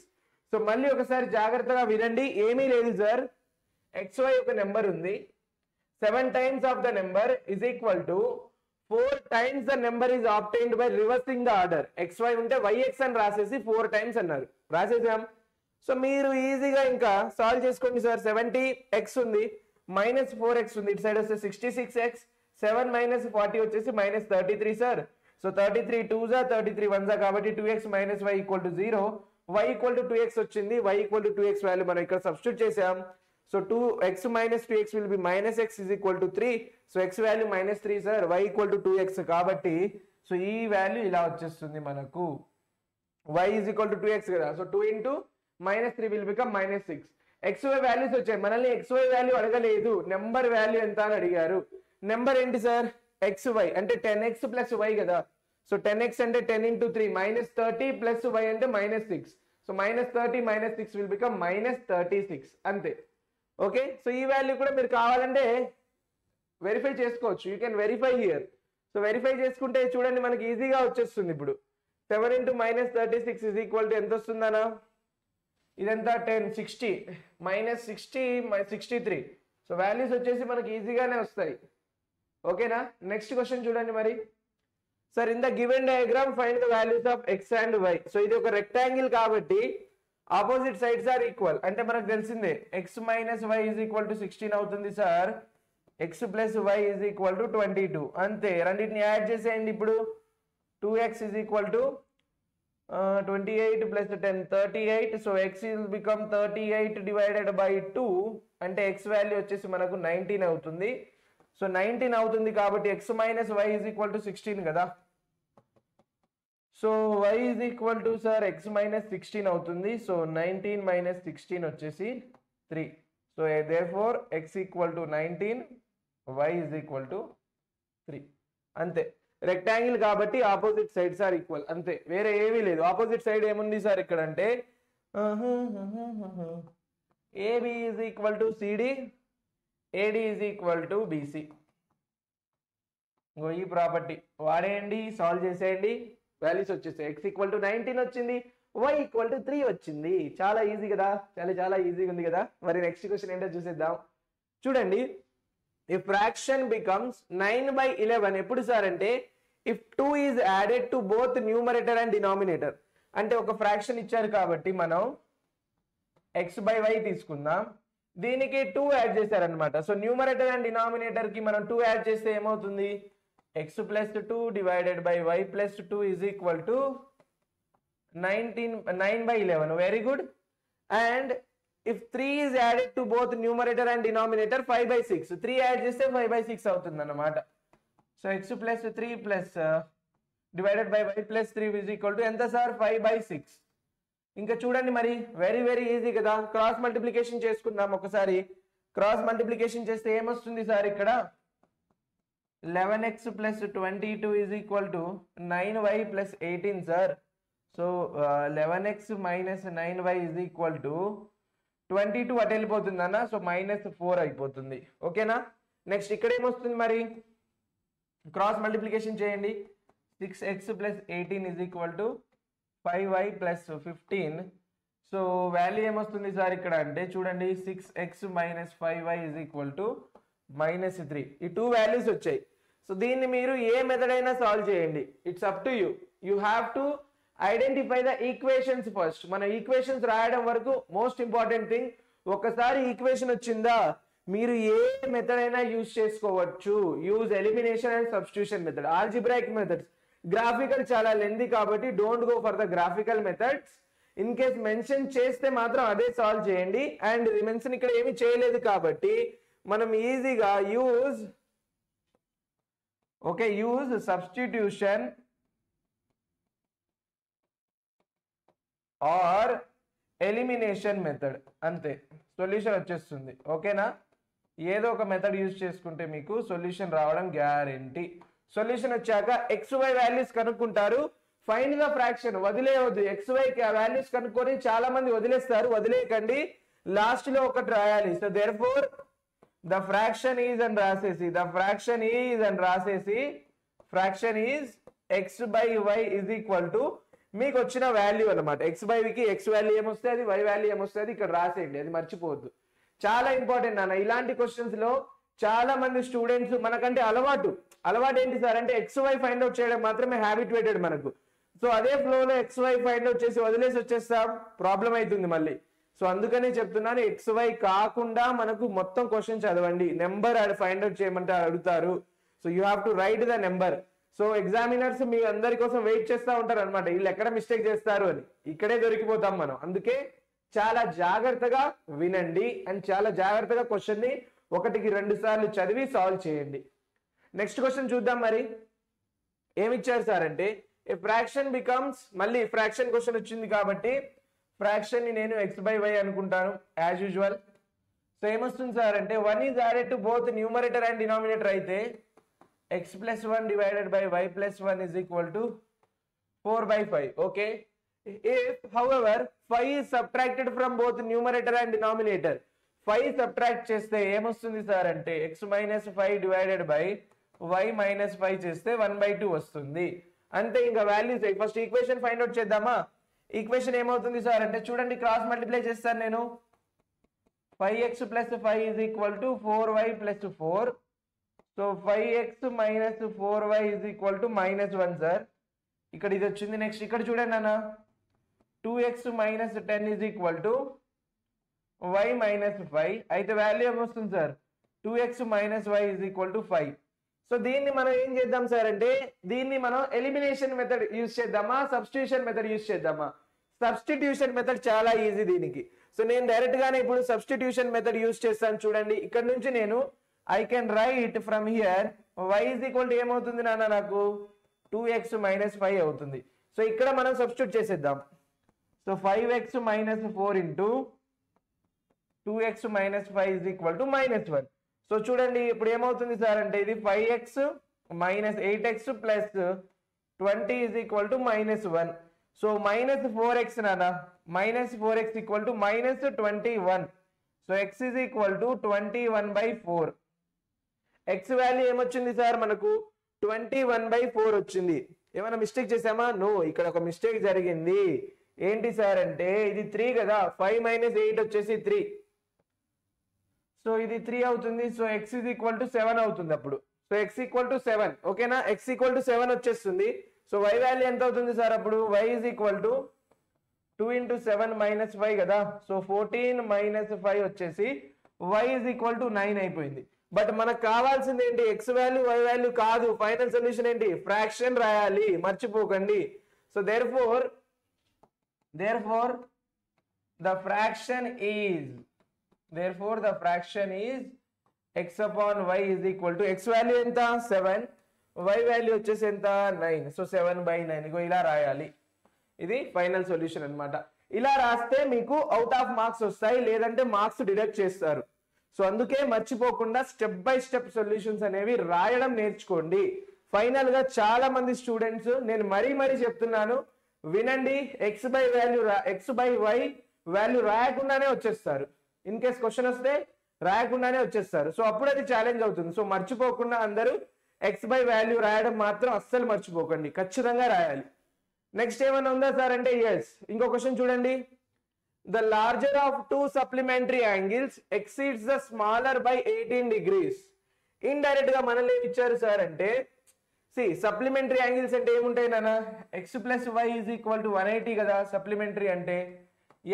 A: సో మళ్ళీ ఒకసారి జాగ్రత్తగా వినండి. ఏమీ లేదు సార్, xy ఒక నెంబర్ ఉంది, 7 times of the number is equal to 4 times the number is obtained by reversing the order. xy ఉంటే yx అని రాసేసి 4 times అన్నారు, రాసేసాం. సో మీరు ఈజీగా ఇంకా సాల్వ్ చేసుకోండి సార్. 70x ఉంది, మైనస్ 4x ఉంది, ఇటు సైడ్ వస్తే 66x, 7 మైనస్ 40 వచ్చేసి minus 33 sir. So 33 2s 33 1s కాబట్టి 2x minus y equal to 0, y equal to 2x వచ్చింది, y equal to 2x value మనం ఇక్కడ సబ్స్టిట్యూట్ చేసాం. So 2x minus 2x will be minus x is equal to 3. So x value minus 3 sir, y equal to 2x కాబట్టి సో ఈ వాల్యూ ఇలా వచ్చేస్తుంది మనకు. y is equal to 2x కదా, so 2 into minus 3 will become minus 6. xy values వచ్చాయి, మనల్ని xy వాల్యూ అడగలేదు, నెంబర్ వాల్యూ ఎంత అని అడిగారు. నెంబర్ ఏంటి సార్? xy అంటే 10x ప్లస్ y కదా. సో 10x అంటే 10 into 3 minus 30 ప్లస్ y అంటే minus 6. So minus 30 minus 6 will become minus 36 అంతే. ఓకే, సో ఈ వాల్యూ కూడా మీరు కావాలంటే వెరిఫై చేసుకోవచ్చు. You can verify here. So verify చేసుకుంటే చూడండి మనకి ఈజీగా వచ్చేస్తుంది. ఇప్పుడు 7 into minus 36 is equal to ఎంత వస్తుందనా? ఇదంతా 10 60 మైనస్ 60 63. సో వాల్యూస్ వచ్చేసి మనకి ఈజీగానే వస్తాయి. ఓకేనా? నెక్స్ట్ క్వశ్చన్ చూడండి మరి. Sir in the given diagram find the values of x and y. So ఇది ఒక రెక్టాంగిల్ కాబట్టి ఆపోజిట్ సైడ్స్ ఆర్ ఈక్వల్. అంటే మనకు తెలిసిందే x minus y is equal to 16 అవుతుంది sir. X plus y is equal to 22 అంతే. రెండింటిని యాడ్ చేసేయండి. ఇప్పుడు 2x is equal to 28 plus 10 38. So x will become 38 divided by 2 అంటే ఎక్స్ వాల్యూ వచ్చేసి మనకు 19 అవుతుంది. సో 19 అవుతుంది కాబట్టి x minus y is equal to 16 కదా. So y is equal to sir x minus 16 అవుతుంది. సో 19 మైనస్ 16 వచ్చేసి 3. So therefore x equal to 19, y is equal to 3 అంతే. రెక్టాంగిల్ కాబట్టి ఆపోజిట్ సైడ్స్ ఆర్ ఈక్వల్ అంతే, వేరే ఏమీ లేదు. ఆపోజిట్ సైడ్ ఏముంది సార్ ఇక్కడ అంటే AB is equal to CD, AD is equal to BC. ఈ ప్రాపర్టీ వాడేయండి, సాల్వ్ చేసేయండి, వాల్యూస్ వచ్చేసాయి. ఎక్స్ ఈక్వల్ టు 19 వచ్చింది, y ఈక్వల్ టు 3 వచ్చింది. చాలా ఈజీ కదా, చాలా ఈజీగా ఉంది కదా. మరి నెక్స్ట్ క్వశ్చన్ ఏంటో చూసేద్దాం. చూడండి, ఇఫ్ ఫ్రాక్షన్ బికమ్స్ 9/11 ఎప్పుడు సార్ అంటే if 2 is added to both numerator and denominator. అంటే ఒక ఫ్రాక్షన్ ఇచ్చారు కాబట్టి మనం x/y తీసుకుందాం, దీనికి 2 యాడ్ చేశారనమాట. సో న్యూమరేటర్ అండ్ డినామినేటర్ కి మనం 2 యాడ్ చేస్తే ఏమవుతుంది? x plus 2 divided by y plus 2 is equal to 9/11. Very good. And if 3 is added to both numerator and denominator 5/6. 3 add చేస్తే 5/6 అవుతుంది అన్నమాట. So x plus 3 plus divided by y plus 3 is equal to ఎంత సార్? 5/6. ఇంకా చూడండి మరి, వెరీ ఈజీ కదా. క్రాస్ మల్టిప్లికేషన్ చేసుకుందాం ఒకసారి. క్రాస్ మల్టిప్లికేషన్ చేస్తే ఏమొస్తుంది సార్? ఇక్కడ 11x plus 22 is equal to 9y plus 18 sir. So 11x minus 9y is equal to 22 అటు వెళ్ళిపోతుంది అన్న. సో -4 అయిపోతుంది. ఓకేనా? నెక్స్ట్ ఇక్కడ ఏమొస్తుంది మరి? క్రాస్ మల్టిప్లికేషన్ చేయండి. 6x plus 18 is equal to 5y plus 15. So value ఏమొస్తుంది సార్ ఇక్కడ అంటే చూడండి, 6x minus 5y is equal to -3. ఈ 2 వాల్యూస్ వచ్చాయి. సో దీన్ని మీరు ఏ మెథడ్ అయినా సాల్వ్ చేయండి, it's up to you. You have to identify the equations first. మన ఈక్వేషన్స్ రాయడం వరకు మోస్ట్ ఇంపార్టెంట్ థింగ్. ఒకసారి ఈక్వేషన్ వచ్చిందా మీరు ఏ మెథడ్ అయినా యూజ్ చేసుకోవచ్చు. Use elimination and substitution method, algebraic methods. Graphical చాలా లెంది కాబట్టి don't go for the graphical methods. In case mention చేస్తే మాత్రం అదే సాల్వ్ చేయండి. అండ్ మెన్షన్ ఇక్కడ ఏమి చేయలేదు కాబట్టి మనం ఈజీగా use substitution or elimination method అంతే, సొల్యూషన్ వచ్చేస్తుంది. ఓకేనా? ఏదో ఒక మెథడ్ యూజ్ చేసుకుంటే మీకు సొల్యూషన్ రావడం గ్యారెంటీ. సొల్యూషన్ వచ్చాక xy వాల్యూస్ కనుక్కుంటారు. ఫైండ్ ద ఫ్రాక్షన్ వదిలేయవద్దు. xy వాల్యూస్ కనుక్కొని చాలా మంది వదిలేస్తారు, వదిలేయకండి. లాస్ట్ లో ఒకటి రాయాలి. So therefore the fraction is and రాసేసి fraction is x/y is equal to మీకు వచ్చిన వాల్యూ అన్నమాట. x/y x వాల్యూ ఏమొస్తే అది y వాల్యూ ఏమొస్తే అది ఇక్కడ రాసేయండి, అది మర్చిపోవద్దు. చాలా ఇంపార్టెంట్ అన్న. ఇలాంటి క్వశ్చన్స్ లో చాలా మంది స్టూడెంట్స్ మనకంటే అలవాటు ఏంటి సార్ అంటే XY ఫైండ్ అవుట్ చేయడం మాత్రమే హ్యాబిట్వేటెడ్ మనకు. సో అదే ఫ్లోలో XY ఫైండ్ అవుట్ చేసి వదిలేసి వచ్చేస్తాం, ప్రాబ్లం అవుతుంది మళ్ళీ. సో అందుకనే చెప్తున్నాను, XY కాకుండా మనకు మొత్తం క్వశ్చన్ చదవండి. నెంబర్ ఫైండ్ అవుట్ చేయమంటే అడుగుతారు, so you have to write the number. So examiners మీ అందరి కోసం వెయిట్ చేస్తూ ఉంటారు అనమాట, వీళ్ళు ఎక్కడ మిస్టేక్ చేస్తారు అని. ఇక్కడే దొరికిపోతాం మనం. అందుకే చాలా జాగ్రత్తగా వినండి అండ్ చాలా జాగ్రత్తగా క్వశ్చన్ ని 1-2 సార్లు చదివి సాల్వ్ చేయండి. నెక్స్ట్ క్వశ్చన్ చూద్దాం. మరి ఏమిచ్చారు సార్ అంటే ఏ ఫ్రాక్షన్ బికమ్స్, మళ్ళీ ఫ్రాక్షన్ క్వశ్చన్ వచ్చింది కాబట్టి ఫ్రాక్షన్ ని నేను x/y అనుకుంటాను యాజ్ యూజువల్. సో ఏమొస్తుంది సార్ అంటే 1 is added to both numerator and denominator అయితే x+1 divided by y+1 is equal to 4/5. Okay, if however 5 is subtracted from both numerator and denominator, 5 subtract చేస్తే ఏమొస్తుంది సార్ అంటే x-5 divided by y-5 చేస్తే 1/2 వస్తుంది. అంతే, ఇంకా values. First equation find out చేద్దామా. ఈక్వేషన్ ఏమవుతుంది సార్ అంటే చూడండి, క్రాస్ మల్టిప్లై చేస్తాను నేను. 5x + 5 is equal to 4y + 4. So 5x - 4y is equal to -1 sir. ఇక్కడ ఇది వచ్చింది. నెక్స్ట్ ఇక్కడ చూడండి అన్న, 2x - 10 is equal to y - 5. అయితే వాల్యూ ఏమొస్తుంది sir, 2x - y is equal to 5. So దీన్ని మనం ఏం చేద్దాం సార్ అంటే దీన్ని మనం ఎలిమినేషన్ మెథడ్ యూజ్ చేద్దామా, సబ్స్టిట్యూషన్ మెథడ్ యూజ్ చేద్దామా. సబ్స్టిట్యూషన్ మెథడ్ చాలా ఈజీ దీనికి. సో నేను డైరెక్ట్ గానే ఇప్పుడు సబ్స్టిట్యూషన్ మెథడ్ యూజ్ చేస్తాను. చూడండి, ఇక్కడ నుంచి నేను I can write from here y is equal to ఏమవుతుంది నాన్న, నాకు 2x - 5 అవుతుంది. సో ఇక్కడ మనం సబ్స్టిట్యూట్ చేసేద్దాం. So 5x - 4 into 2x - 5 is equal to -1. So చూడండి ఇప్పుడు ఏమవుతుంది సార్ అంటే ఇది 5x - 8x plus 20 is equal to -1. So -4x నాన్న, -4x equal to -21. So x is equal to 21/4. x value ఏమొచ్చింది సార్ మనకు 21/4 వచ్చింది. ఏమైనా మిస్టేక్ చేసామా? నో, ఇక్కడ ఒక మిస్టేక్ జరిగింది. ఏంటి సార్ అంటే ఇది 3 కదా, 5 - 8 వచ్చేసి 3. సో ఇది 3 అవుతుంది. So x is equal to 7 అవుతుంది అప్పుడు. So x equal to 7. ఓకేనా, x equal to 7 వచ్చేస్తుంది. సో y వాల్యూ ఎంత అవుతుంది సార్ అప్పుడు, y is equal to 2 into 7 - 5 కదా. సో 14 - 5 వచ్చేసి y is equal to 9 అయిపోయింది. బట్ మనకు కావాల్సింది ఏంటి, x వాల్యూ y వాల్యూ కాదు. ఫైనల్ సొల్యూషన్ ఏంటి, ఫ్రాక్షన్ రాయాలి, మర్చిపోకండి. So therefore the fraction is x upon y is equal to x value ఎంత 7, y వాల్యూ వచ్చేసి ఎంత 9. సో 7/9 ఇగో ఇలా రాయాలి. ఇది ఫైనల్ సొల్యూషన్ అన్నమాట. ఇలా రాస్తే మీకు అవుట్ ఆఫ్ మార్క్స్ వస్తాయి, లేదంటే మార్క్స్ డిడక్ట్ చేస్తారు. సో అందుకే మర్చిపోకుండా స్టెప్ బై స్టెప్ సొల్యూషన్స్ అనేవి రాయడం నేర్చుకోండి. ఫైనల్ గా చాలా మంది స్టూడెంట్స్, నేను మరీ చెప్తున్నాను వినండి, x/y వాల్యూ రాయకుండానే వచ్చేస్తారు. ఇన్ కేస్ క్వశ్చన్ వస్తే రాయకుండానే వచ్చేస్తారు. సో అప్పుడు అది ఛాలెంజ్ అవుతుంది. సో మర్చిపోకుండా అందరూ x/y వాల్యూ రాయడం మాత్రం అస్సలు మర్చిపోకండి, ఖచ్చితంగా రాయాలి. నెక్స్ట్ ఏమైనా ఉందా సార్ అంటే ఎస్. ఇంకో క్వశ్చన్ చూడండి, the larger of two supplementary angles exceeds the smaller by 18 degrees. Indirect గా మనల్ని ఏమి ఇచ్చారు సార్ అంటే సప్లిమెంటరీ యాంగిల్స్ అంటే ఏముంటాయి నాన్న, x + y is equal to 180 కదా సప్లిమెంటరీ అంటే.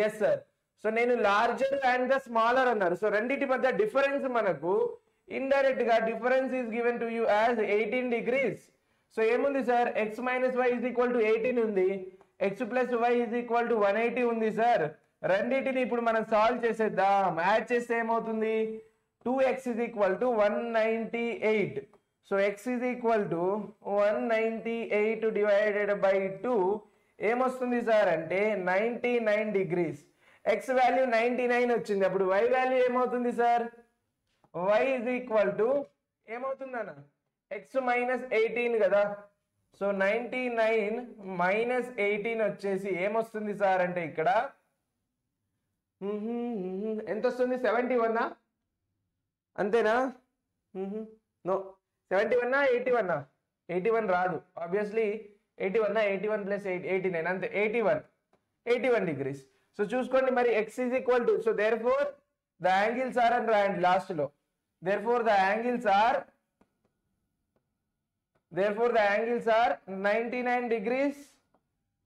A: Yes sir. సో నేను లార్జర్ అండ్ ద స్మాలర్ అన్నారు. సో రెండింటి మధ్య డిఫరెన్స్ మనకు ఇండైరెక్ట్ గా difference is given to you as 18 degrees. So ఏముంది sir, x - y is equal to 18 ఉంది, x + y is equal to 180 ఉంది సార్. రెండింటిని ఇప్పుడు మనం సాల్వ్ చేసేద్దాం. యాడ్ చేస్తే ఏమవుతుంది, 2x is equal to 198. So x is equal to 198 divided by 2 ఏమొస్తుంది సార్ అంటే 99 degrees. x వాల్యూ 99 వచ్చింది. అప్పుడు y వాల్యూ ఏమవుతుంది sir, y is equal to ఏమవుతుంది అన్న, x - 18 కదా. సో 99 - 18 వచ్చేసి ఏమొస్తుంది సార్ అంటే ఇక్కడ ఎంత వస్తుంది, 71 అంతేనా? నో, 71 81 81 రాదు ఆబ్వియస్లీ. 81 81 + 8 89 అంతే, 81 degrees. సో చూసుకోండి మరి x is equal to, so therefore the angles are అని రాయండి లాస్ట్ లో. therefore the angles are 99 degrees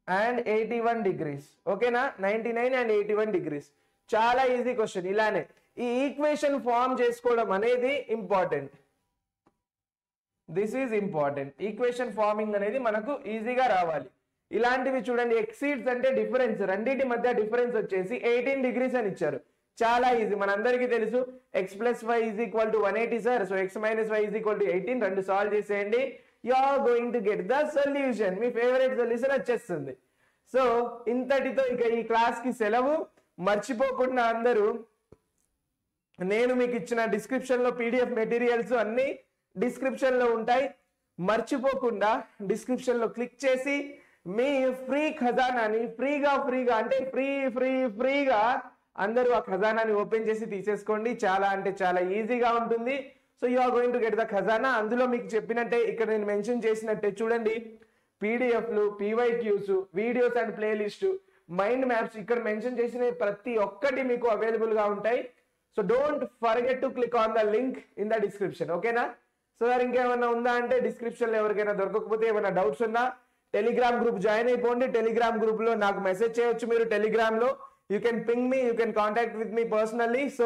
A: and 81 degrees. ఓకేనా? 99 and 81 degrees. చాలా ఈజీ క్వశ్చన్. ఇలానే ఈ ఈక్వేషన్ ఫార్మ్ చేసుకోవడం అనేది important. This is important. Equation farming అనేది మనకు ఈజీగా రావాలి. ఇలాంటివి చూడండి, ఎక్సీడ్స్ అంటే డిఫరెన్స్, రెండింటి మధ్య డిఫరెన్స్ వచ్చేసి 18 degrees అని ఇచ్చారు. చాలా ఈజీ, మనందరికీ తెలుసు x + y = 180 sir. So x - y = 18. రెండు సాల్వ్ చేసేయండి, you are going to get the solution. మీ ఫేవరెట్ సొల్యూషన్ వచ్చేస్తుంది. సో ఇంతటితో ఇక ఈ క్లాస్ కి సెలవు. మర్చిపోకుండా అందరూ నేను మీకు ఇచ్చిన డిస్క్రిప్షన్ లో PDF మెటీరియల్స్ అన్ని డిస్క్రిప్షన్ లో ఉంటాయి. మర్చిపోకుండా డిస్క్రిప్షన్ లో క్లిక్ చేసి మీ ఫ్రీ ఖజానాని ఫ్రీగా అంటే ఫ్రీగా అందరూ ఆ ఖజానాని ఓపెన్ చేసి తీసేసుకోండి. చాలా అంటే చాలా ఈజీగా ఉంటుంది. So you are going to get the ఖజానా. అందులో మీకు చెప్పినట్టే ఇక్కడ నేను మెన్షన్ చేసినట్టే చూడండి, PDFలు, PYQs, videos and playlist, mind maps, ఇక్కడ మెన్షన్ చేసిన ప్రతి ఒక్కటి మీకు అవైలబుల్ గా ఉంటాయి. So don't forget to click on the link in the description. ఓకేనా? సో సార్ ఇంకేమైనా ఉందా అంటే డిస్క్రిప్షన్ లో ఎవరికైనా దొరకకపోతే ఏమైనా డౌట్స్ ఉన్నా టెలిగ్రామ్ గ్రూప్ జాయిన్ అయిపోండి. టెలిగ్రామ్ గ్రూప్ లో నాకు మెసేజ్ చేయొచ్చు మీరు. టెలిగ్రామ్ లో you can ping me, you can contact with me personally. So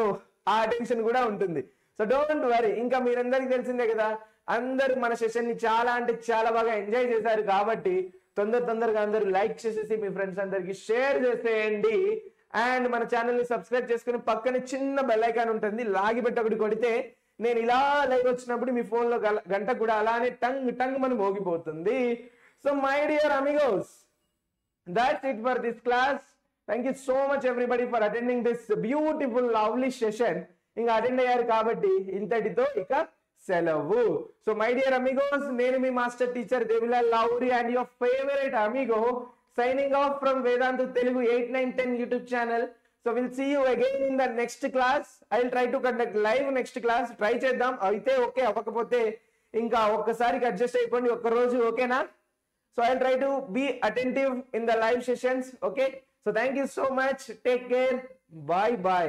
A: ఆ అటెన్షన్ కూడా ఉంటుంది. So don't worry. ఇంకా మీరందరికీ తెలిసిందే కదా, అందరూ మన సెషన్ ని చాలా అంటే చాలా బాగా ఎంజాయ్ చేశారు. కాబట్టి తొందరగా అందరూ లైక్ చేసేసి మీ ఫ్రెండ్స్ అందరికి షేర్ చేసేయండి. అండ్ మన ఛానల్ ని సబ్స్క్రైబ్ చేసుకుని పక్కన చిన్న బెల్ ఐకాన్ ఉంటుంది, లాగి పెట్టి ఒకటి కొడితే నేను ఇలా లైవ్ వచ్చినప్పుడు మీ ఫోన్ లో గంట కూడా అలానే టంగ్ మనం మోగిపోతుంది. So my dear amigos, that's it for this class. Thank you so much everybody for attending this beautiful lovely session. ఇంకా అటెండ్ అయ్యారు కాబట్టి ఇంతటితో ఇక సెలవు. సో మై డియర్ అమిగోస్, నేను మీ master teacher Devilal Lavuri and your favourite amigo signing off from Vedantu Telugu 8, 9, 10 YouTube channel. So we'll see you again in the next class. I'll try to conduct live next class. Try చేద్దాం. అయితే ఓకే, అవ్వకపోతే ఇంకా ఒక్కసారికి అడ్జస్ట్ అయిపోండి ఒక్క రోజు. ఓకేనా? So I'll try to be attentive in the live sessions. Okay? So thank you so much. Take care. Bye.